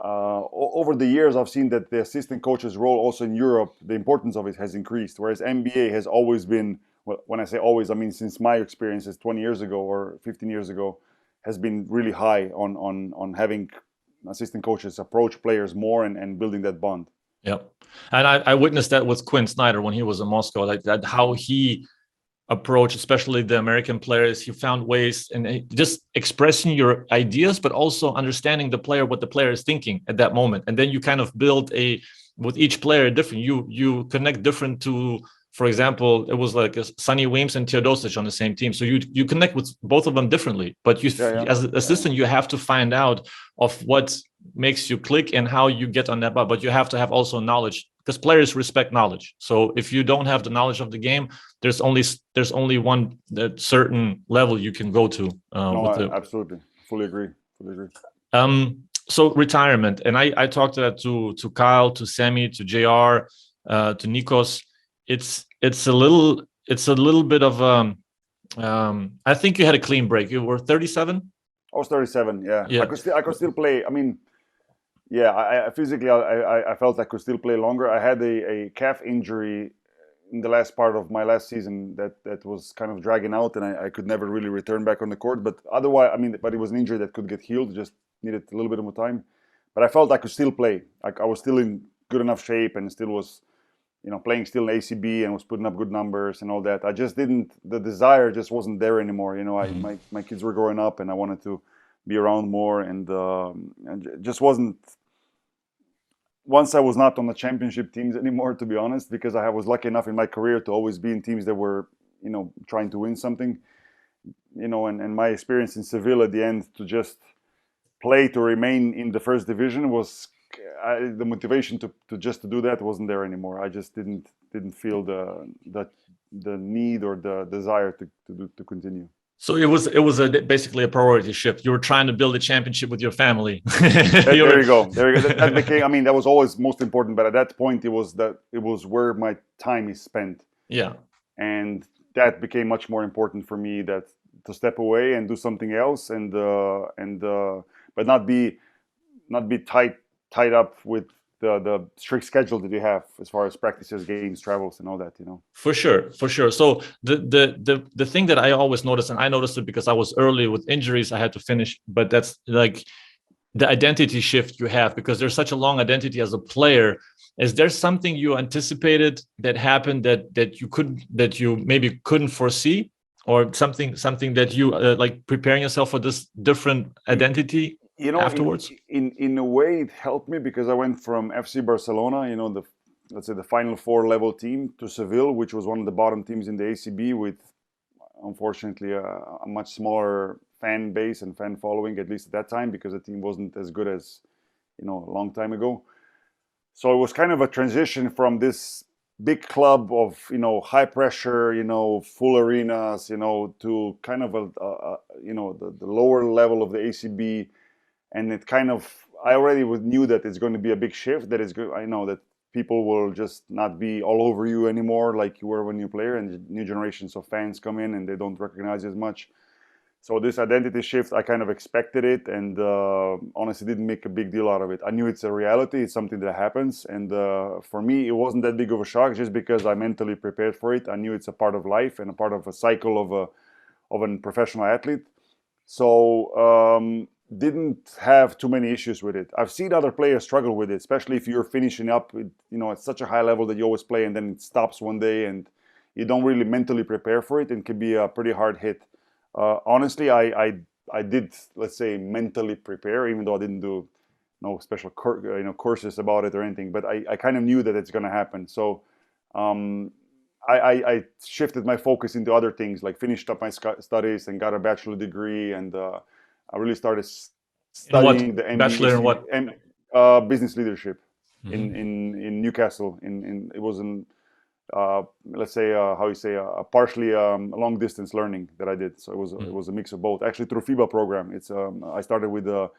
over the years, I've seen that the assistant coach's role also in Europe, the importance of it has increased, whereas NBA has always been, well, when I say always, I mean since my experiences 20 years ago or 15 years ago, has been really high on having assistant coaches approach players more and building that bond. Yeah. And I witnessed that with Quinn Snyder when he was in Moscow, like that, how he approach, especially the American players. He found ways, and just expressing your ideas, but also understanding the player, what the player is thinking at that moment. And then you kind of build with each player different. You connect different to, for example, it was like Sonny Weems and Teodosic on the same team. So you connect with both of them differently. But as an assistant, you have to find out of what makes you click and how you get on that. But you have to have also knowledge, because players respect knowledge. So if you don't have the knowledge of the game, there's only one certain level you can go to. Absolutely, fully agree. So retirement, and I talked to Kyle, to Sammy, to JR, to Nikos. It's a little bit of I think you had a clean break. You were 37. I was 37. Yeah. I could still play. I mean, yeah. I physically I felt I could still play longer. I had a calf injury in the last part of my last season that was kind of dragging out, and I could never really return back on the court. But otherwise, but it was an injury that could get healed. Just needed a little bit more time. But I felt I could still play. I was still in good enough shape and still was, playing still in ACB and was putting up good numbers and all that. I just didn't, the desire just wasn't there anymore. My kids were growing up and I wanted to be around more, and just wasn't once I was not on the championship teams anymore, to be honest, because I was lucky enough in my career to always be in teams that were, trying to win something, and my experience in Sevilla at the end to just play to remain in the first division was the motivation to do that wasn't there anymore. I just didn't feel the need or the desire to continue. So it was basically a priority shift. You were trying to build a championship with your family. There you go. That became. I mean, that was always most important. But at that point, it was where my time is spent. Yeah. And that became much more important for me. That to step away and do something else, but not be tied up with the strict schedule that you have as far as practices, games, travels, and all that, For sure. So the thing that I always noticed, and I noticed it because I was early with injuries, I had to finish, but that's like the identity shift you have, because there's such a long identity as a player. Is there something you anticipated that happened that you maybe couldn't foresee, or something that you like preparing yourself for this different identity? Afterwards, in a way, it helped me because I went from FC Barcelona, let's say the Final Four level team, to Seville, which was one of the bottom teams in the ACB, with unfortunately a much smaller fan base and fan following, at least at that time, because the team wasn't as good as a long time ago. So it was kind of a transition from this big club of high pressure, full arenas, to kind of the lower level of the ACB. And it kind of, I already knew that it's going to be a big shift. That is good. I know that people will just not be all over you anymore like you were when you were a player, and new generations of fans come in and they don't recognize you as much. So this identity shift, I kind of expected it, and honestly didn't make a big deal out of it. I knew it's a reality. It's something that happens. And for me, it wasn't that big of a shock just because I mentally prepared for it. I knew it's a part of life and a part of a cycle of a professional athlete. So didn't have too many issues with it. I've seen other players struggle with it, especially if you're finishing up, at such a high level that you always play, and then it stops one day and you don't really mentally prepare for it, and can be a pretty hard hit. Honestly, I did, let's say, mentally prepare, even though I didn't do no special courses about it or anything. But I kind of knew that it's going to happen. So I shifted my focus into other things, like finished up my studies and got a bachelor degree, and I really started studying the MBA. Bachelor in what? Business leadership in Newcastle. It was in let's say partially long distance learning that I did. So it was a mix of both. Actually, through FIBA program. It's I started with a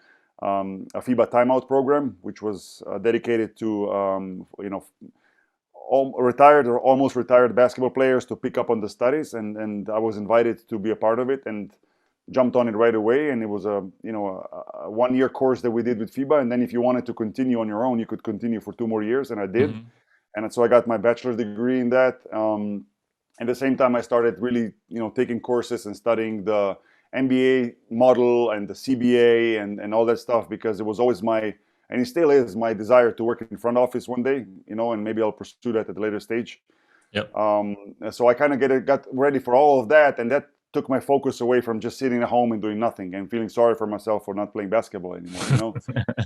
FIBA timeout program, which was dedicated to retired or almost retired basketball players to pick up on the studies, and I was invited to be a part of it and jumped on it right away. And it was a 1-year course that we did with FIBA, and then if you wanted to continue on your own, you could continue for 2 more years, and I did. And so I got my bachelor's degree in that. At the same time, I started really taking courses and studying the MBA model and the CBA and all that stuff, because it was always and it still is my desire to work in front office one day, and maybe I'll pursue that at a later stage. Yep. So I kind of got ready for all of that, and that took my focus away from just sitting at home and doing nothing and feeling sorry for myself for not playing basketball anymore.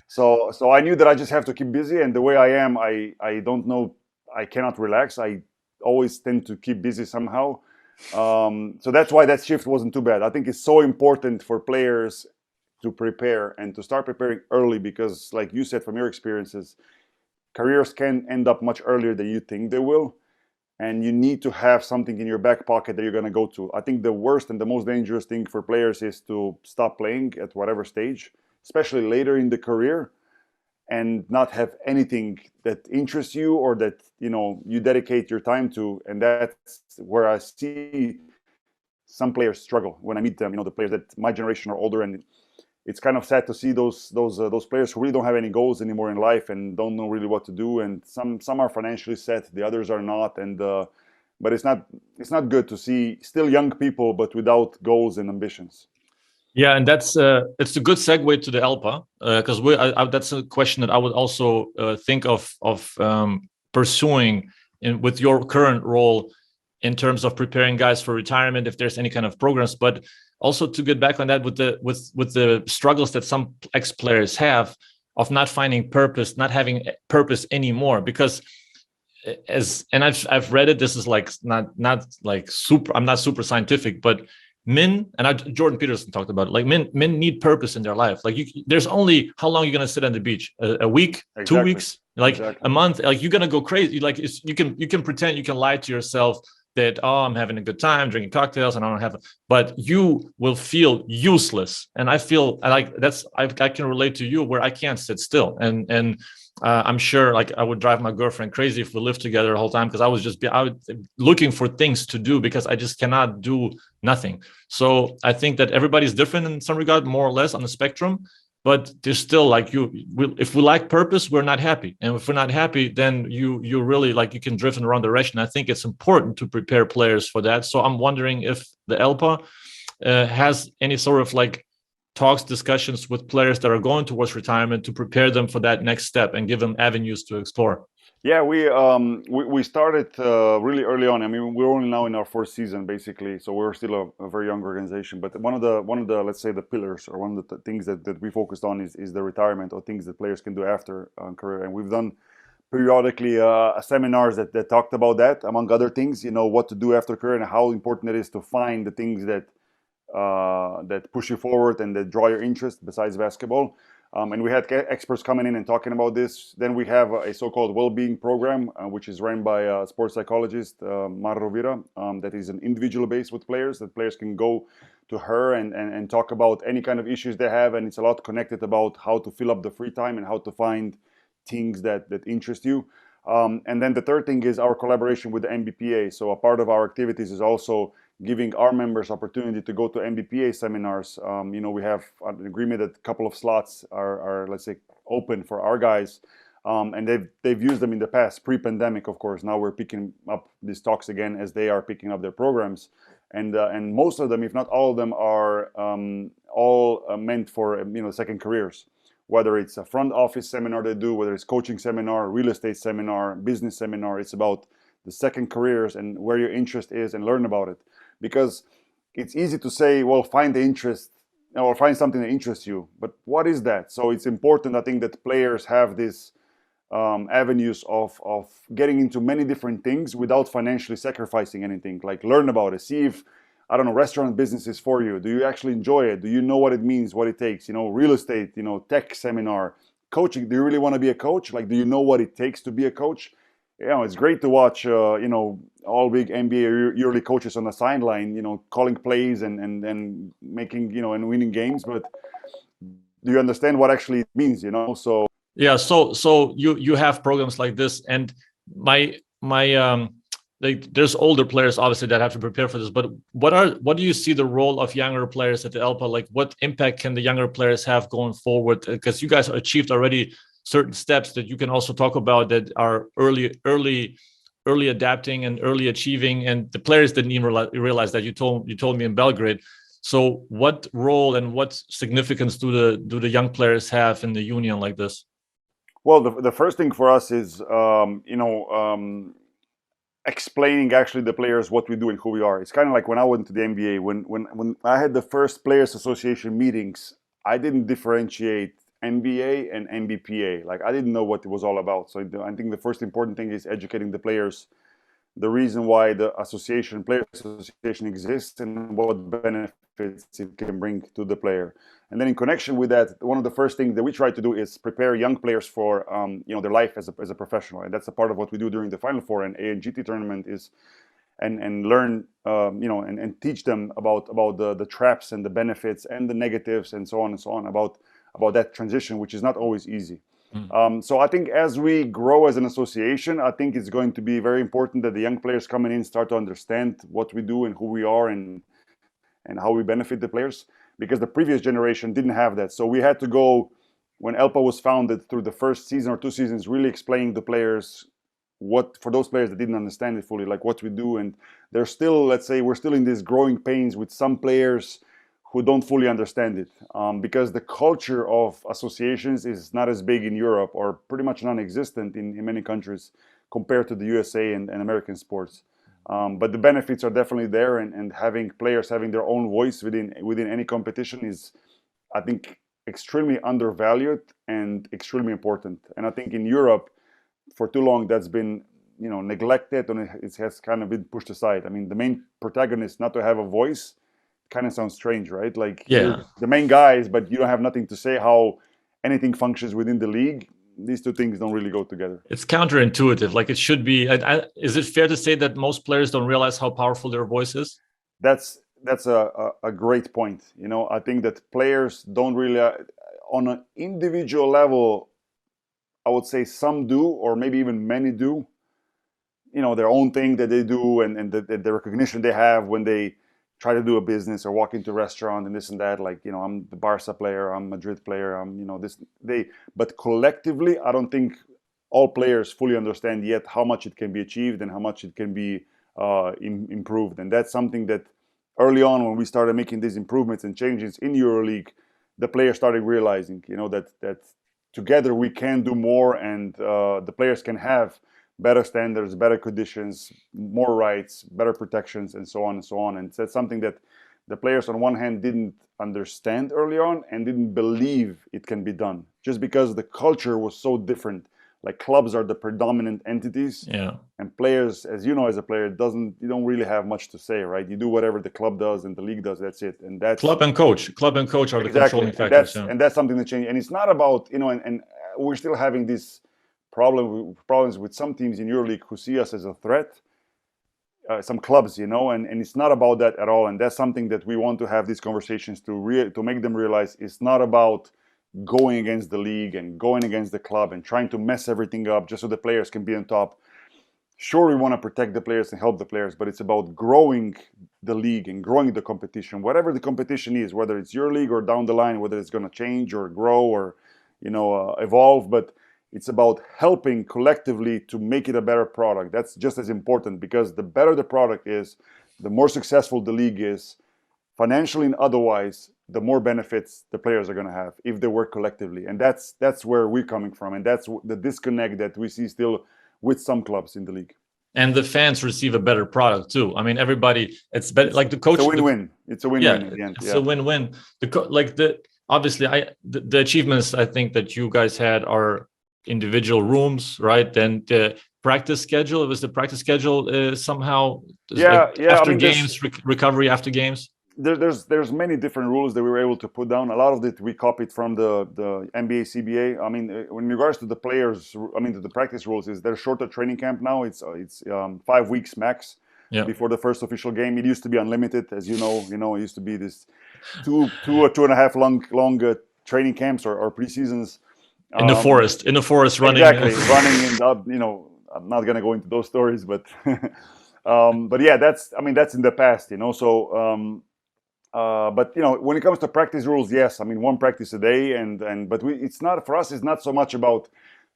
So I knew that I just have to keep busy, and the way I am, I don't know, I cannot relax. I always tend to keep busy somehow. So that's why that shift wasn't too bad. I think it's so important for players to prepare and to start preparing early, because like you said, from your experiences, careers can end up much earlier than you think they will. And you need to have something in your back pocket that you're going to go to. I think the worst and the most dangerous thing for players is to stop playing at whatever stage, especially later in the career, and not have anything that interests you or that you dedicate your time to. And that's where I see some players struggle when I meet them. The players that my generation are older, and it's kind of sad to see those players who really don't have any goals anymore in life and don't know really what to do. And some are financially set, the others are not. And but it's not good to see still young people but without goals and ambitions. Yeah, and that's it's a good segue to the ELPA, because that's a question that I would also think of pursuing with your current role in terms of preparing guys for retirement, if there's any kind of programs, but also to get back on that with the struggles that some ex-players have. of not finding purpose, not having purpose anymore. Because I've read it. This is like not like super. I'm not super scientific, but men Jordan Peterson talked about it. Like men need purpose in their life. Like there's only how long you're gonna sit on the beach? A week, Exactly. 2 weeks, like Exactly. a month. Like you're gonna go crazy. Like you can pretend, you can lie to yourself that, oh, I'm having a good time drinking cocktails and I don't have, but you will feel useless. And I feel like I can relate to you, where I can't sit still. And I'm sure like I would drive my girlfriend crazy if we lived together the whole time, because I was looking for things to do, because I just cannot do nothing. So I think that everybody's different in some regard, more or less on the spectrum, but there's still like if we lack purpose, we're not happy. And if we're not happy, then you really like, you can drift in the wrong direction. I think it's important to prepare players for that. So I'm wondering if the ELPA has any sort of like talks, discussions with players that are going towards retirement to prepare them for that next step and give them avenues to explore. Yeah, we started really early on. I mean, we're only now in our fourth season, basically, so we're still a very young organization. But one of the let's say the pillars, or one of the things that we focused on is the retirement, or things that players can do after career. And we've done periodically seminars that talked about that, among other things. You know, what to do after career and how important it is to find the things that push you forward and that draw your interest besides basketball. And we had experts coming in and talking about this. Then we have a so-called well-being program, which is run by a sports psychologist, Mar Rovira, that is an individual base with players, that players can go to her and talk about any kind of issues they have. And it's a lot connected about how to fill up the free time and how to find things that interest you. And then the third thing is our collaboration with the MBPA. So a part of our activities is also giving our members opportunity to go to MBPA seminars. You know, we have an agreement that a couple of slots are let's say open for our guys, and they've used them in the past, pre-pandemic, of course. Now we're picking up these talks again as they are picking up their programs, and most of them, if not all of them, are all meant for second careers. Whether it's a front office seminar they do, whether it's coaching seminar, real estate seminar, business seminar, it's about the second careers and where your interest is and learn about it. Because it's easy to say, well, find the interest or find something that interests you. But what is that? So it's important, I think, that players have these avenues of getting into many different things without financially sacrificing anything. Like learn about it. See if, I don't know, restaurant business is for you. Do you actually enjoy it? Do you know what it means, what it takes? You know, real estate, tech seminar, coaching. Do you really want to be a coach? Like, do you know what it takes to be a coach? It's great to watch, all big NBA yearly coaches on the sideline, calling plays and making, and winning games. But do you understand what actually it means, So yeah, so you have programs like this, and my there's older players obviously that have to prepare for this. But what do you see the role of younger players at the ELPA? Like, what impact can the younger players have going forward? Because you guys achieved already certain steps that you can also talk about that are early adapting and early achieving, and the players didn't even realize that. You told me in Belgrade. So what role and what significance do the young players have in the union like this? Well, the first thing for us is explaining actually the players what we do and who we are. It's kind of like when I went to the NBA, when I had the first Players Association meetings, I didn't differentiate NBA and NBPA. Like, I didn't know what it was all about. So I think the first important thing is educating the players, the reason why the Players Association exists and what benefits it can bring to the player. And then in connection with that, one of the first things that we try to do is prepare young players for their life as a professional. And that's a part of what we do during the Final Four and ANGT tournament is and learn and teach them about the traps and the benefits and the negatives and so on about that transition, which is not always easy. So I think as we grow as an association, I think it's going to be very important that the young players coming in start to understand what we do and who we are and how we benefit the players, because the previous generation didn't have that. So we had to go, when ELPA was founded, through the first season or 2 seasons, really explaining the players for those players that didn't understand it fully, like what we do. And there's still, let's say, we're still in these growing pains with some players who don't fully understand it, because the culture of associations is not as big in Europe, or pretty much non-existent in many countries compared to the USA and American sports. But the benefits are definitely there, and having players having their own voice within any competition is, I think, extremely undervalued and extremely important. And I think in Europe, for too long, that's been neglected, and it has kind of been pushed aside. I mean, the main protagonist not to have a voice kind of sounds strange, right? Like you're the main guys, but you don't have nothing to say how anything functions within the league. These two things don't really go together. It's counterintuitive. Like it should be. Is it fair to say that most players don't realize how powerful their voice is? That's a great point. I think that players don't really, on an individual level, I would say some do, or maybe even many do. Their own thing that they do, and the recognition they have when they try to do a business or walk into a restaurant and this and that. Like, I'm the Barca player, I'm Madrid player, I'm this. But collectively, I don't think all players fully understand yet how much it can be achieved and how much it can be improved. And that's something that early on, when we started making these improvements and changes in EuroLeague, the players started realizing, that together we can do more, and the players can have better standards, better conditions, more rights, better protections, and so on and so on. And that's something that the players on one hand didn't understand early on and didn't believe it can be done, just because the culture was so different. Like, clubs are the predominant entities, and players, as you know, as a player, you don't really have much to say, right? You do whatever the club does and the league does. That's it. And that's club and coach are the controlling factors. And that's something that changed. And it's not about, and we're still having this problems with some teams in EuroLeague who see us as a threat, some clubs, and it's not about that at all. And that's something that we want to have these conversations to make them realize it's not about going against the league and going against the club and trying to mess everything up just so the players can be on top. Sure, we want to protect the players and help the players, but it's about growing the league and growing the competition, whatever the competition is, whether it's EuroLeague or down the line, whether it's going to change or grow or evolve. But it's about helping collectively to make it a better product. That's just as important, because the better the product is, the more successful the league is, financially and otherwise, the more benefits the players are going to have if they work collectively. And that's where we're coming from. And that's the disconnect that we see still with some clubs in the league. And the fans receive a better product too. I mean, everybody, it's better. Like the coach, it's a win-win. It's a win-win at the end. It's a win-win. Obviously, the achievements I think that you guys had are individual rooms, right? Then the practice schedule. It was the practice schedule somehow. After games, recovery after games. There's many different rules that we were able to put down. A lot of it we copied from the NBA, CBA. I mean, in regards to the players, to the practice rules, is there's shorter training camp now. It's 5 weeks max before the first official game. It used to be unlimited, as you know. It used to be this two or 2.5 long training camps or preseasons. In the forest running. Exactly, running and I'm not gonna go into those stories, but but yeah, that's in the past, So, but when it comes to practice rules, yes, one practice a day, but it's not, for us, it's not so much about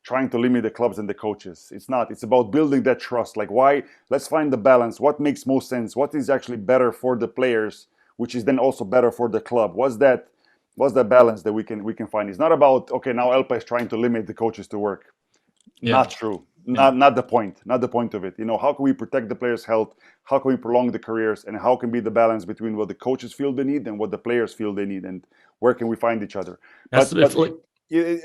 trying to limit the clubs and the coaches. It's not. It's about building that trust. Like, why? Let's find the balance. What makes most sense? What is actually better for the players, which is then also better for the club? What's that balance that we can find? It's not about, okay, now ELPA is trying to limit the coaches to work. Not true. Not the point. Not the point of it. How can we protect the players' health? How can we prolong the careers? And how can be the balance between what the coaches feel they need and what the players feel they need? And where can we find each other?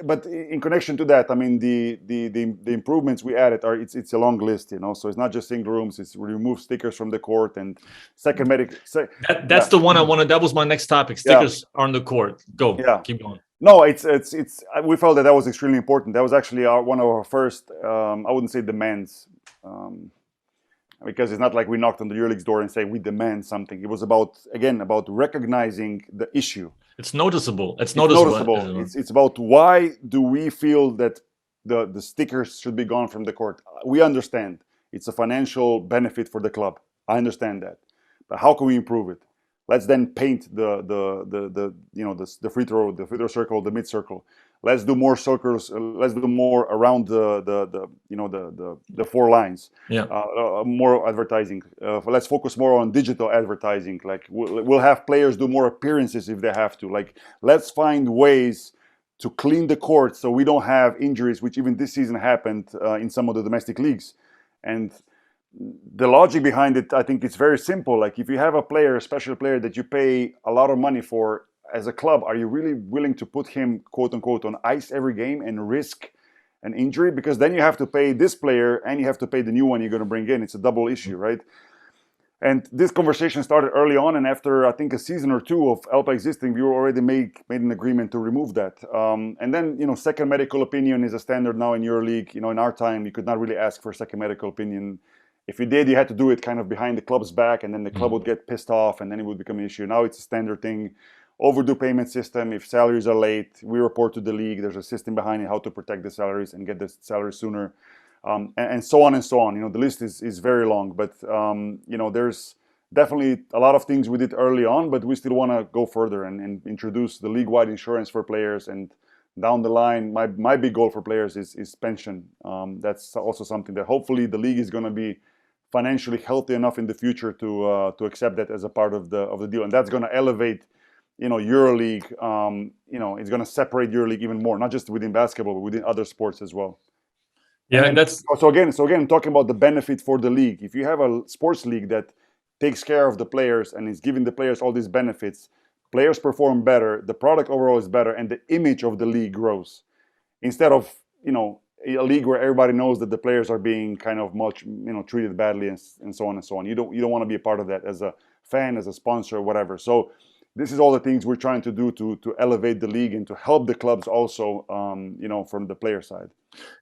But in connection to that, the improvements we added it's a long list, So it's not just single rooms. It's remove stickers from the court and second medic. That's the one I wanted. That was my next topic. Stickers on the court. Go. Keep going. No, it's. We felt that was extremely important. That was actually one of our first. I wouldn't say demands, because it's not like we knocked on the EuroLeague's door and say we demand something. It was about recognizing the issue. It's noticeable. It's noticeable. It's about why do we feel that the stickers should be gone from the court. We understand it's a financial benefit for the club. I understand that, but how can we improve it? Let's then paint the free throw circle, the mid circle. Let's do more circles. Let's do more around the 4 lines. More advertising. Let's focus more on digital advertising. Like, we'll have players do more appearances if they have to. Like, let's find ways to clean the court so we don't have injuries, which even this season happened in some of the domestic leagues. And the logic behind it, I think it's very simple. Like, if you have a special player that you pay a lot of money for, as a club, are you really willing to put him, quote unquote, on ice every game and risk an injury? Because then you have to pay this player and you have to pay the new one you're going to bring in. It's a double issue, right? And this conversation started early on, and after I think a season or two of ELPA existing, we were already made an agreement to remove that. And then, second medical opinion is a standard now in EuroLeague. In our time, you could not really ask for a second medical opinion. If you did, you had to do it kind of behind the club's back, and then the club would get pissed off, and then it would become an issue. Now it's a standard thing. Overdue payment system. If salaries are late, we report to the league. There's a system behind it how to protect the salaries and get the salaries sooner. And so on and so on. The list is very long, but there's definitely a lot of things we did early on, but we still want to go further and introduce the league-wide insurance for players. And down the line, my big goal for players is pension. That's also something that hopefully the league is going to be financially healthy enough in the future to accept that as a part of the deal, and that's going to elevate EuroLeague. It's going to separate EuroLeague even more, not just within basketball, but within other sports as well. Yeah, and that's so again talking about the benefit for the league. If you have a sports league that takes care of the players and is giving the players all these benefits, players perform better, the product overall is better, and the image of the league grows. Instead of a league where everybody knows that the players are being kind of much treated badly and so on and so on. You don't want to be a part of that as a fan, as a sponsor, whatever. So this is all the things we're trying to do to elevate the league and to help the clubs also, from the player side.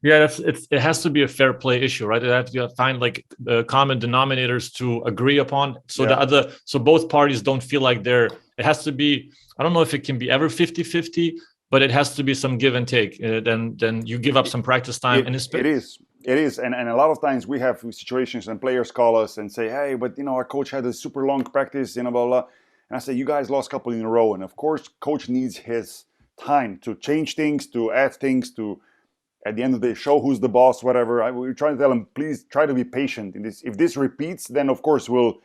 Yeah, it has to be a fair play issue, right? It has to find like common denominators to agree upon, so so both parties don't feel like it has to be. I don't know if it can be ever 50-50, but it has to be some give and take. Then you give up some practice time, it is, and a lot of times we have situations and players call us and say, hey, but our coach had a super long practice, blah blah. And I say, you guys lost a couple in a row. And of course, coach needs his time to change things, to add things, to, at the end of the day, show who's the boss, whatever. We're trying to tell him, please try to be patient in this. If this repeats, then of course we'll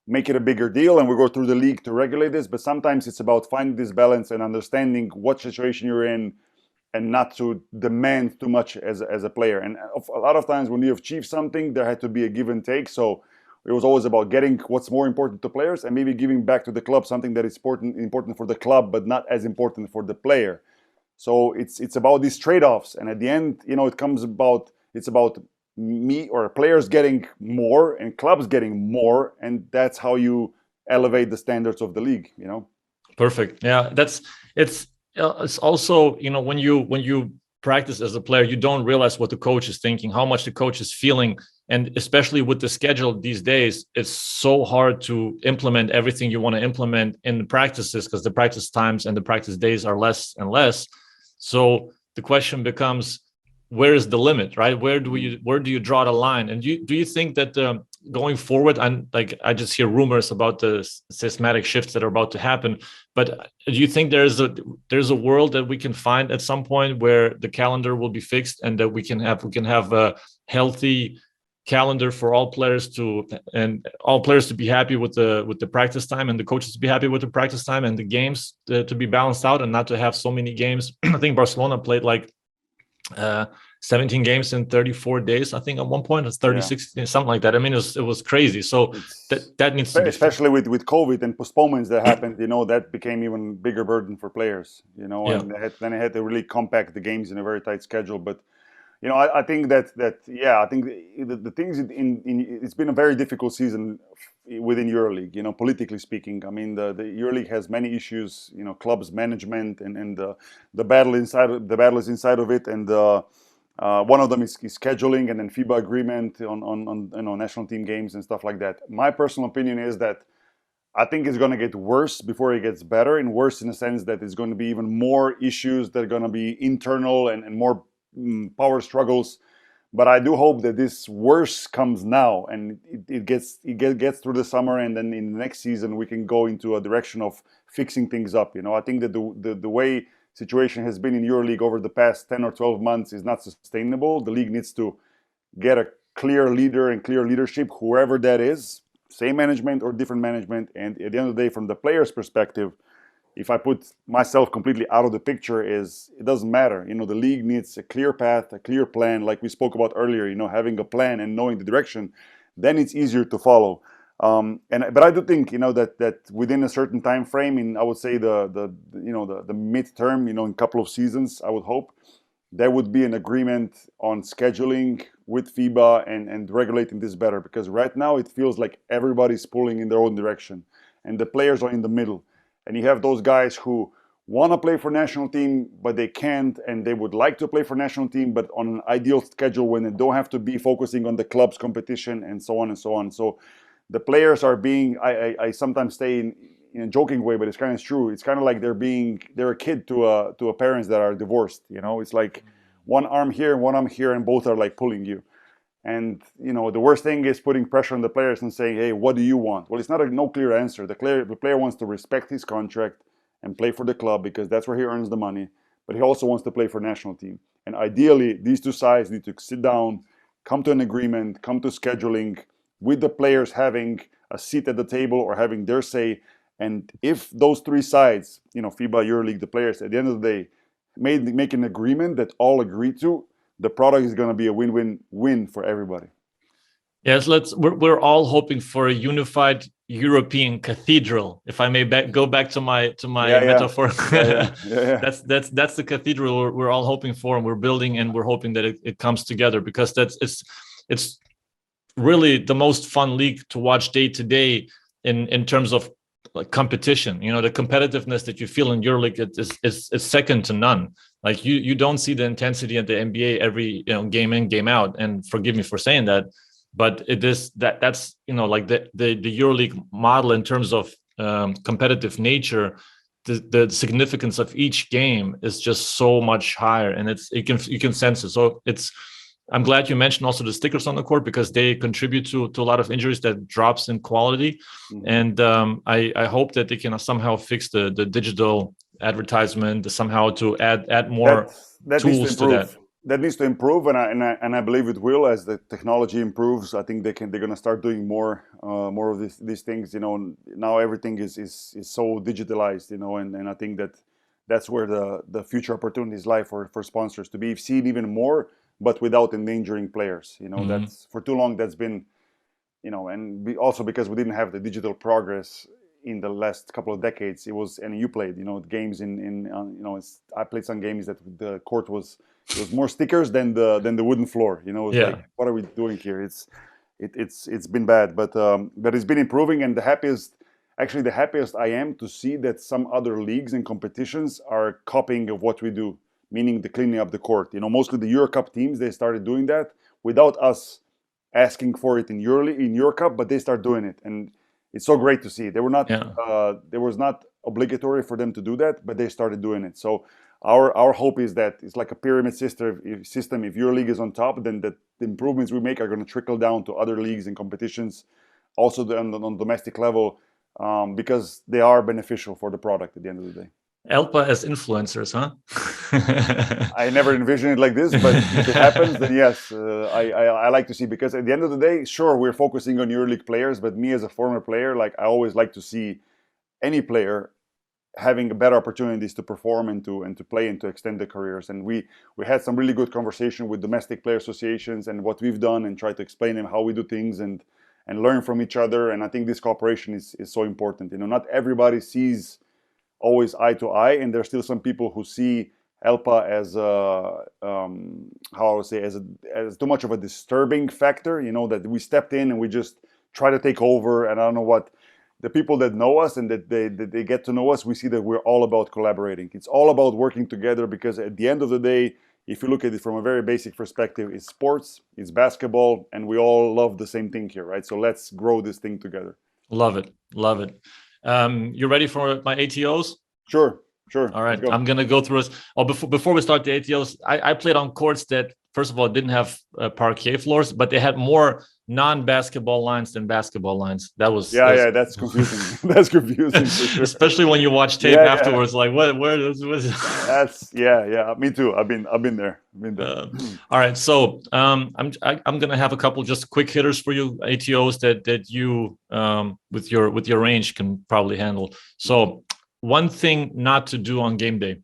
make it a bigger deal and we'll go through the league to regulate this. But sometimes it's about finding this balance and understanding what situation you're in and not to demand too much as a player. And a lot of times when you achieve something, there had to be a give and take. So it was always about getting what's more important to players and maybe giving back to the club something that is important for the club, but not as important for the player. So it's about these trade-offs. And at the end, it's about me or players getting more and clubs getting more. And that's how you elevate the standards of the league, Perfect. Yeah, it's also, when you practice as a player, you don't realize what the coach is thinking, how much the coach is feeling. And especially with the schedule these days, it's so hard to implement everything you want to implement in the practices because the practice times and the practice days are less and less. So the question becomes, where is the limit, right? Where do you draw the line? And do you think that going forward, I just hear rumors about the systematic shifts that are about to happen, but do you think there's a world that we can find at some point where the calendar will be fixed and that we can have a healthy calendar for all players to be happy with the practice time and the coaches to be happy with the practice time and the games to be balanced out and not to have so many games? I think Barcelona played 17 games in 34 days. I think at one point it's 36, something like that. I mean, it was crazy. So that needs to be, especially with COVID and postponements that happened, that became even bigger burden for players, and then they had to really compact the games in a very tight schedule. But I think I think the things it's been a very difficult season within EuroLeague, politically speaking. I mean, the EuroLeague has many issues, clubs management and the battle is inside of it. And one of them is scheduling and then FIBA agreement on national team games and stuff like that. My personal opinion is that I think it's going to get worse before it gets better, and worse in the sense that it's going to be even more issues that are going to be internal and more power struggles. But I do hope that this worse comes now and it gets through the summer, and then in the next season we can go into a direction of fixing things up. I think that the way situation has been in EuroLeague over the past 10 or 12 months is not sustainable. The league needs to get a clear leader and clear leadership, whoever that is, same management or different management. And at the end of the day, from the player's perspective, if I put myself completely out of the picture, it doesn't matter. The league needs a clear path, a clear plan, like we spoke about earlier, having a plan and knowing the direction, then it's easier to follow. But I do think, that within a certain time frame, in I would say the midterm, in a couple of seasons, I would hope there would be an agreement on scheduling with FIBA and regulating this better, because right now it feels like everybody's pulling in their own direction and the players are in the middle. And you have those guys who want to play for national team, but they can't, and they would like to play for national team, but on an ideal schedule when they don't have to be focusing on the club's competition and so on and so on. So the players are being, I sometimes say in a joking way, but it's kind of true. It's kind of like they're a kid to a parents that are divorced. It's like one arm here and one arm here, and both are like pulling you. And the worst thing is putting pressure on the players and saying, "Hey, what do you want?" Well, it's not no clear answer. The player wants to respect his contract and play for the club because that's where he earns the money. But he also wants to play for national team. And ideally, these two sides need to sit down, come to an agreement, come to scheduling, with the players having a seat at the table or having their say. And if those three sides, FIBA, EuroLeague, the players, at the end of the day, make an agreement that all agree to, the product is going to be a win-win-win for everybody. Yes, we're all hoping for a unified European cathedral. If I may go back to my metaphor, that's the cathedral we're all hoping for, and we're building, and we're hoping that it comes together, because it's really the most fun league to watch day to day in terms of like competition. The competitiveness that you feel in EuroLeague is second to none. Like you don't see the intensity at the NBA every game in, game out. And forgive me for saying that, but that's like the EuroLeague model in terms of competitive nature. The significance of each game is just so much higher, and you can sense it. So I'm glad you mentioned also the stickers on the court, because they contribute to a lot of injuries, that drops in quality. Mm-hmm. And I hope that they can somehow fix the digital advertisement, somehow to add more tools to that. That needs to improve, and I believe it will as the technology improves. I think they're going to start doing more of these things. Now everything is so digitalized. And I think that's where the future opportunities lie for sponsors to be seen even more, but without endangering players. Mm-hmm. That's for too long. That's been, and also because we didn't have the digital progress in the last couple of decades. It was, and you played, games I played some games that the court was more stickers than the wooden floor. Like, what are we doing here? It's been bad, but it's been improving, and the happiest I am to see that some other leagues and competitions are copying of what we do. Meaning the cleaning up the court. Mostly the Euro Cup teams, they started doing that without us asking for it in Euro Cup, but they start doing it, and it's so great to see. They were not, there was not obligatory for them to do that, but they started doing it. So our hope is that it's like a pyramid system. If EuroLeague is on top, then the improvements we make are going to trickle down to other leagues and competitions, also on domestic level, because they are beneficial for the product at the end of the day. ELPA as influencers, huh? I never envisioned it like this, but if it happens, then yes, I like to see, because at the end of the day, sure, we're focusing on EuroLeague players, but me as a former player, like I always like to see any player having better opportunities to perform and to play and to extend their careers. And we had some really good conversation with domestic player associations and what we've done, and try to explain them how we do things and learn from each other. And I think this cooperation is so important. Not everybody sees always eye to eye, and there's still some people who see ELPA as how I would say as too much of a disturbing factor. That we stepped in and we just try to take over, and I don't know what. The people that know us and that they get to know us, we see that we're all about collaborating. It's all about working together, because at the end of the day, if you look at it from a very basic perspective, it's sports, it's basketball, and we all love the same thing here, right? So let's grow this thing together. Love it. You ready for my ATOs? Sure. All right, I'm gonna go through this. Before we start the ATOs, I played on courts that, first of all, didn't have parquet floors, but they had more non-basketball lines than basketball lines. That's confusing. That's confusing for sure. Especially when you watch tape afterwards. Like, what is That's me too. I've been there. All right, so I'm gonna have a couple just quick hitters for you, ATOs that you with your range can probably handle. So one thing not to do on game day.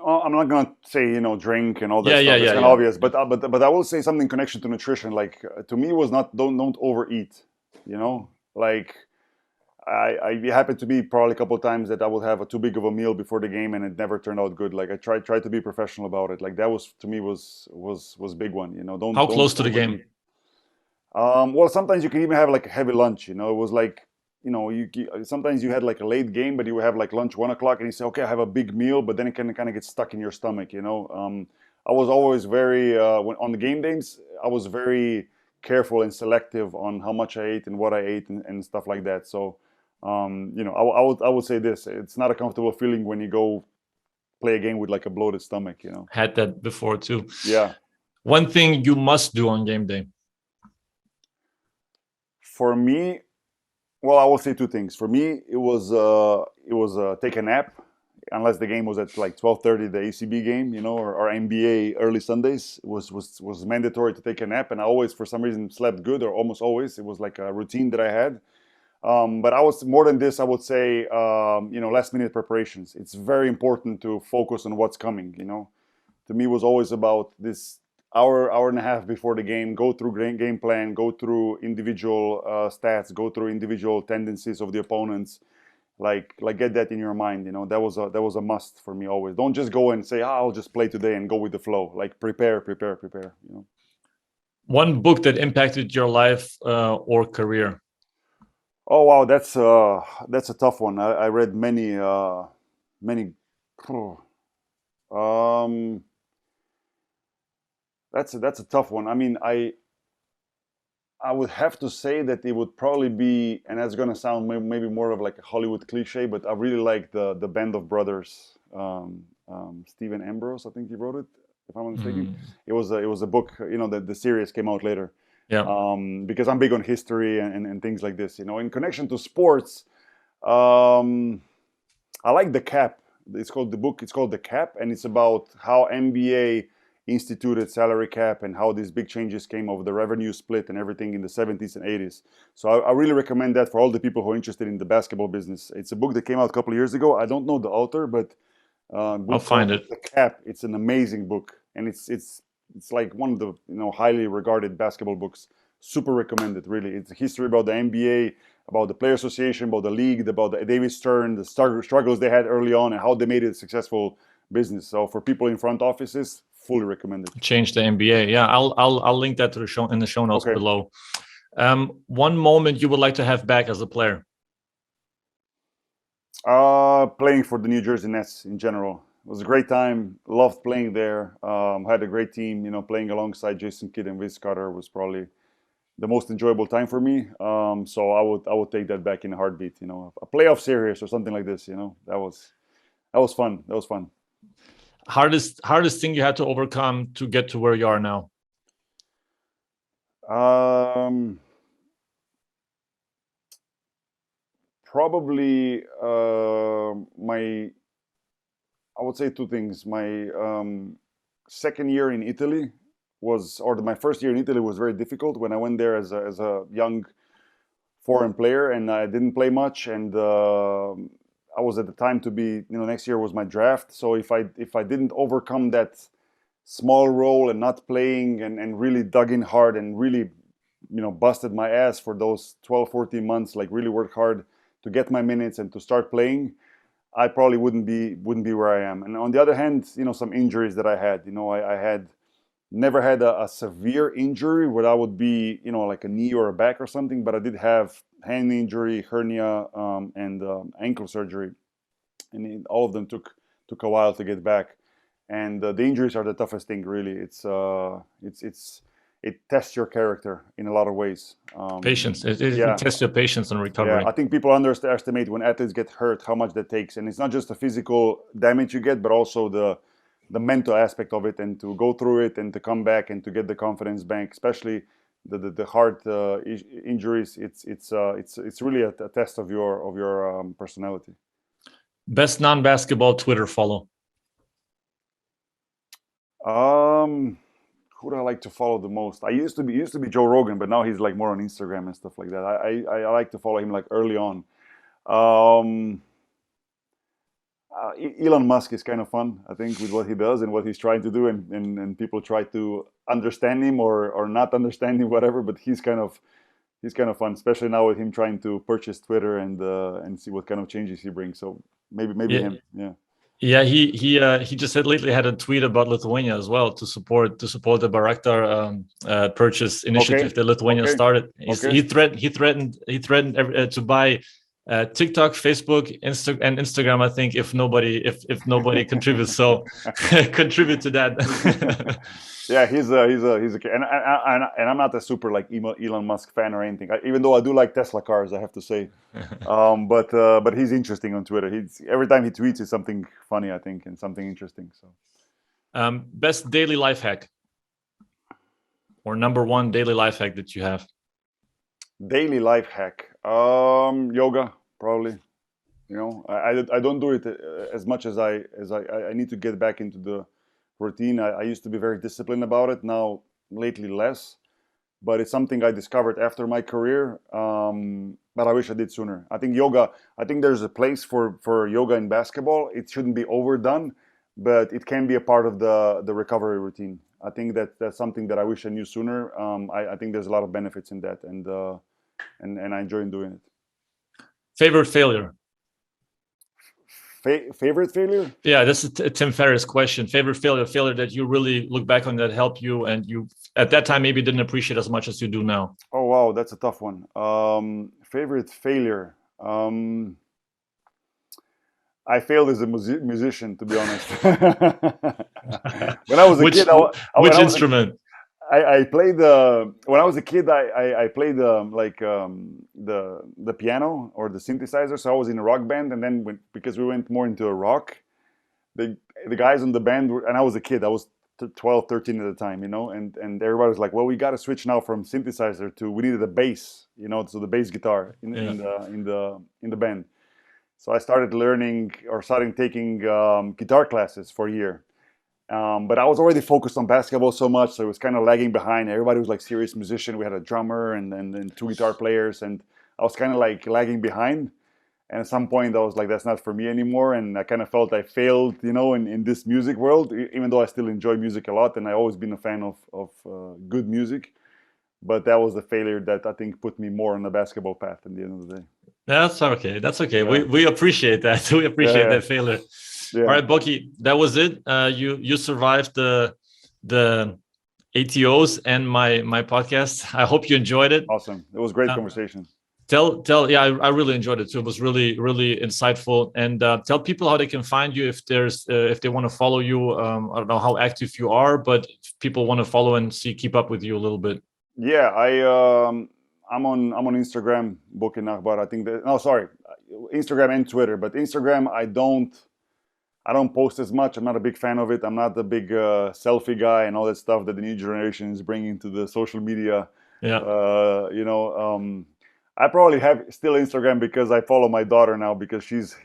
I'm not gonna say drink and all that Yeah, yeah, stuff. It's yeah, kind of yeah. obvious, but I will say something in connection to nutrition. Like to me was not don't overeat. Like I happened to be probably a couple of times that I would have a too big of a meal before the game and it never turned out good. Like I tried to be professional about it. Like that was to me was big one. How Don't close to the overeat. game? Well, sometimes you can even have like a heavy lunch. It was like sometimes you had like a late game, but you would have like lunch 1 o'clock, and you say, okay, I have a big meal, but then it can kind of get stuck in your stomach. I was always very on the game days. I was very careful and selective on how much I ate and what I ate and stuff like that. So, I would say this: it's not a comfortable feeling when you go play a game with like a bloated stomach. Had that before too. Yeah. One thing you must do on game day. For me, well, I will say two things. For me, it was take a nap, unless the game was at like 12:30, the ACB game, or NBA early Sundays. It was mandatory to take a nap, and I always, for some reason, slept good, or almost always. It was like a routine that I had. But I was more than this. I would say, last minute preparations. It's very important to focus on what's coming. To me, it was always about this hour and a half before the game. Go through game plan. Go through individual stats. Go through individual tendencies of the opponents. Like get that in your mind. That was a must for me always. Don't just go and say, I'll just play today and go with the flow. Like prepare. One book that impacted your life or career. Oh wow, that's a tough one. I read many. Um, that's a tough one. I mean, I would have to say that it would probably be, and that's gonna sound maybe more of like a Hollywood cliche, but I really like the Band of Brothers. Stephen Ambrose, I think he wrote it, if I'm not mistaken. Mm, It was a book. The series came out later. yeah. Because I'm big on history and things like this. In connection to sports, um, I like the cap. It's called The Cap, and it's about how NBA instituted salary cap and how these big changes came over the revenue split and everything in the 70s and 80s. So I really recommend that for all the people who are interested in the basketball business. It's a book that came out a couple of years ago. I don't know the author, but I'll book find called it. The Cap. It's an amazing book, and it's like one of the highly regarded basketball books. Super recommended, really. It's a history about the NBA, about the Player Association, about the league, about the David Stern, the struggles they had early on, and how they made it a successful business. So for people in front offices, fully recommended. Change the NBA. Yeah, I'll link that to the show in the show notes Okay. below. One moment you would like to have back as a player. Playing for the New Jersey Nets in general. It was a great time. Loved playing there. Had a great team. Playing alongside Jason Kidd and Vince Carter was probably the most enjoyable time for me. So I would take that back in a heartbeat. A playoff series or something like this. That was fun. That was fun. Hardest thing you had to overcome to get to where you are now. Probably I would say two things. My second year in Italy my first year in Italy was very difficult when I went there as a young foreign player, and I didn't play much, and I was at the time to be, next year was my draft. So if I didn't overcome that small role and not playing and really dug in hard and really, busted my ass for those 12, 14 months, like really worked hard to get my minutes and to start playing, I probably wouldn't be where I am. And on the other hand, some injuries that I had, I had never had a severe injury where I would be, like a knee or a back or something, but I did have hand injury, hernia, and ankle surgery, and all of them took a while to get back. And the injuries are the toughest thing, really. It tests your character in a lot of ways. Patience. It Yeah, tests your patience and yeah. recovery. I think people underestimate when athletes get hurt how much that takes, and it's not just the physical damage you get, but also the mental aspect of it, and to go through it and to come back and to get the confidence back, especially the heart injuries. It's really a test of your personality. Best non-basketball Twitter follow. Who do I like to follow the most? I used to be Joe Rogan, but now he's like more on Instagram and stuff like that. I like to follow him like early on. Elon Musk is kind of fun, I think, with what he does and what he's trying to do, and people try to understand him or not understand him, whatever. But he's kind of fun, especially now with him trying to purchase Twitter and see what kind of changes he brings. So maybe Yeah. him, yeah. Yeah, he just lately had a tweet about Lithuania as well to support the Baraktar purchase initiative that Lithuania started. He threatened to buy TikTok, Facebook, and Instagram. I think if nobody contributes, so contribute to that. Yeah, he's a and I'm not a super like Elon Musk fan or anything. Even though I do like Tesla cars, I have to say. But he's interesting on Twitter. Every time he tweets, it's something funny, I think, and something interesting. So, best daily life hack, or number one daily life hack that you have? Daily life hack, yoga probably. You know, I don't do it as much as I need to get back into the routine. I used to be very disciplined about it. Now, lately, less. But it's something I discovered after my career. But I wish I did sooner. I think yoga. I think there's a place for yoga in basketball. It shouldn't be overdone, but it can be a part of the recovery routine. I think that's something that I wish I knew sooner. I think there's a lot of benefits in that, and I enjoy doing it. Favorite failure. Favorite failure? Yeah, this is Tim Ferriss' question. Favorite failure that you really look back on that helped you, and you at that time maybe didn't appreciate as much as you do now. Oh wow, that's a tough one. Favorite failure. I failed as a musician, to be honest. When I was a kid, which instrument? I played when I was a kid. I played the piano or the synthesizer. So I was in a rock band, and then because we went more into a rock, the guys on the band and I was a kid. I was 12, 13 at the time, you know, and everybody was like, "Well, we got to switch now from synthesizer to we needed a bass, you know, so the bass guitar in the band." So I started taking guitar classes for a year. But I was already focused on basketball so much, so it was kind of lagging behind. Everybody was like serious musician. We had a drummer and two guitar players, and I was kind of like lagging behind. And at some point, I was like, that's not for me anymore. And I kind of felt I failed, you know, in this music world, even though I still enjoy music a lot. And I've always been a fan of good music. But that was the failure that I think put me more on the basketball path at the end of the day. That's okay. That's okay. Yeah. We appreciate that. We appreciate that failure. Yeah. All right, Boki, that was it. You survived the ATOs and my podcast. I hope you enjoyed it. Awesome. It was a great conversation. I really enjoyed it too. It was really, really insightful. And tell people how they can find you if they want to follow you. I don't know how active you are, but if people want to follow and keep up with you a little bit. Yeah, I'm on Instagram, Boki Nachbar. I think Instagram and Twitter. But Instagram, I don't post as much. I'm not a big fan of it. I'm not the big selfie guy and all that stuff that the new generation is bringing to the social media. Yeah. I probably have still Instagram because I follow my daughter now because she's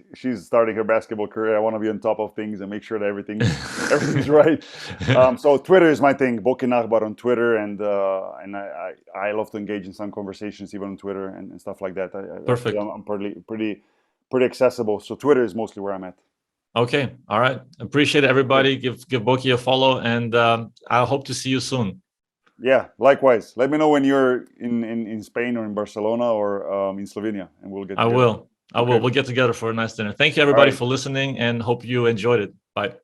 starting her basketball career. I want to be on top of things and make sure that everything's right. So Twitter is my thing. Boki Nachbar on Twitter, and I love to engage in some conversations even on Twitter and stuff like that. Perfect. I'm pretty accessible. So Twitter is mostly where I'm at. Okay. All right. Appreciate it, everybody. Give Boki a follow, and I hope to see you soon. Yeah, likewise. Let me know when you're in Spain or in Barcelona or in Slovenia, and we'll get together. I will. We'll get together for a nice dinner. Thank you, everybody, for listening, and hope you enjoyed it. Bye.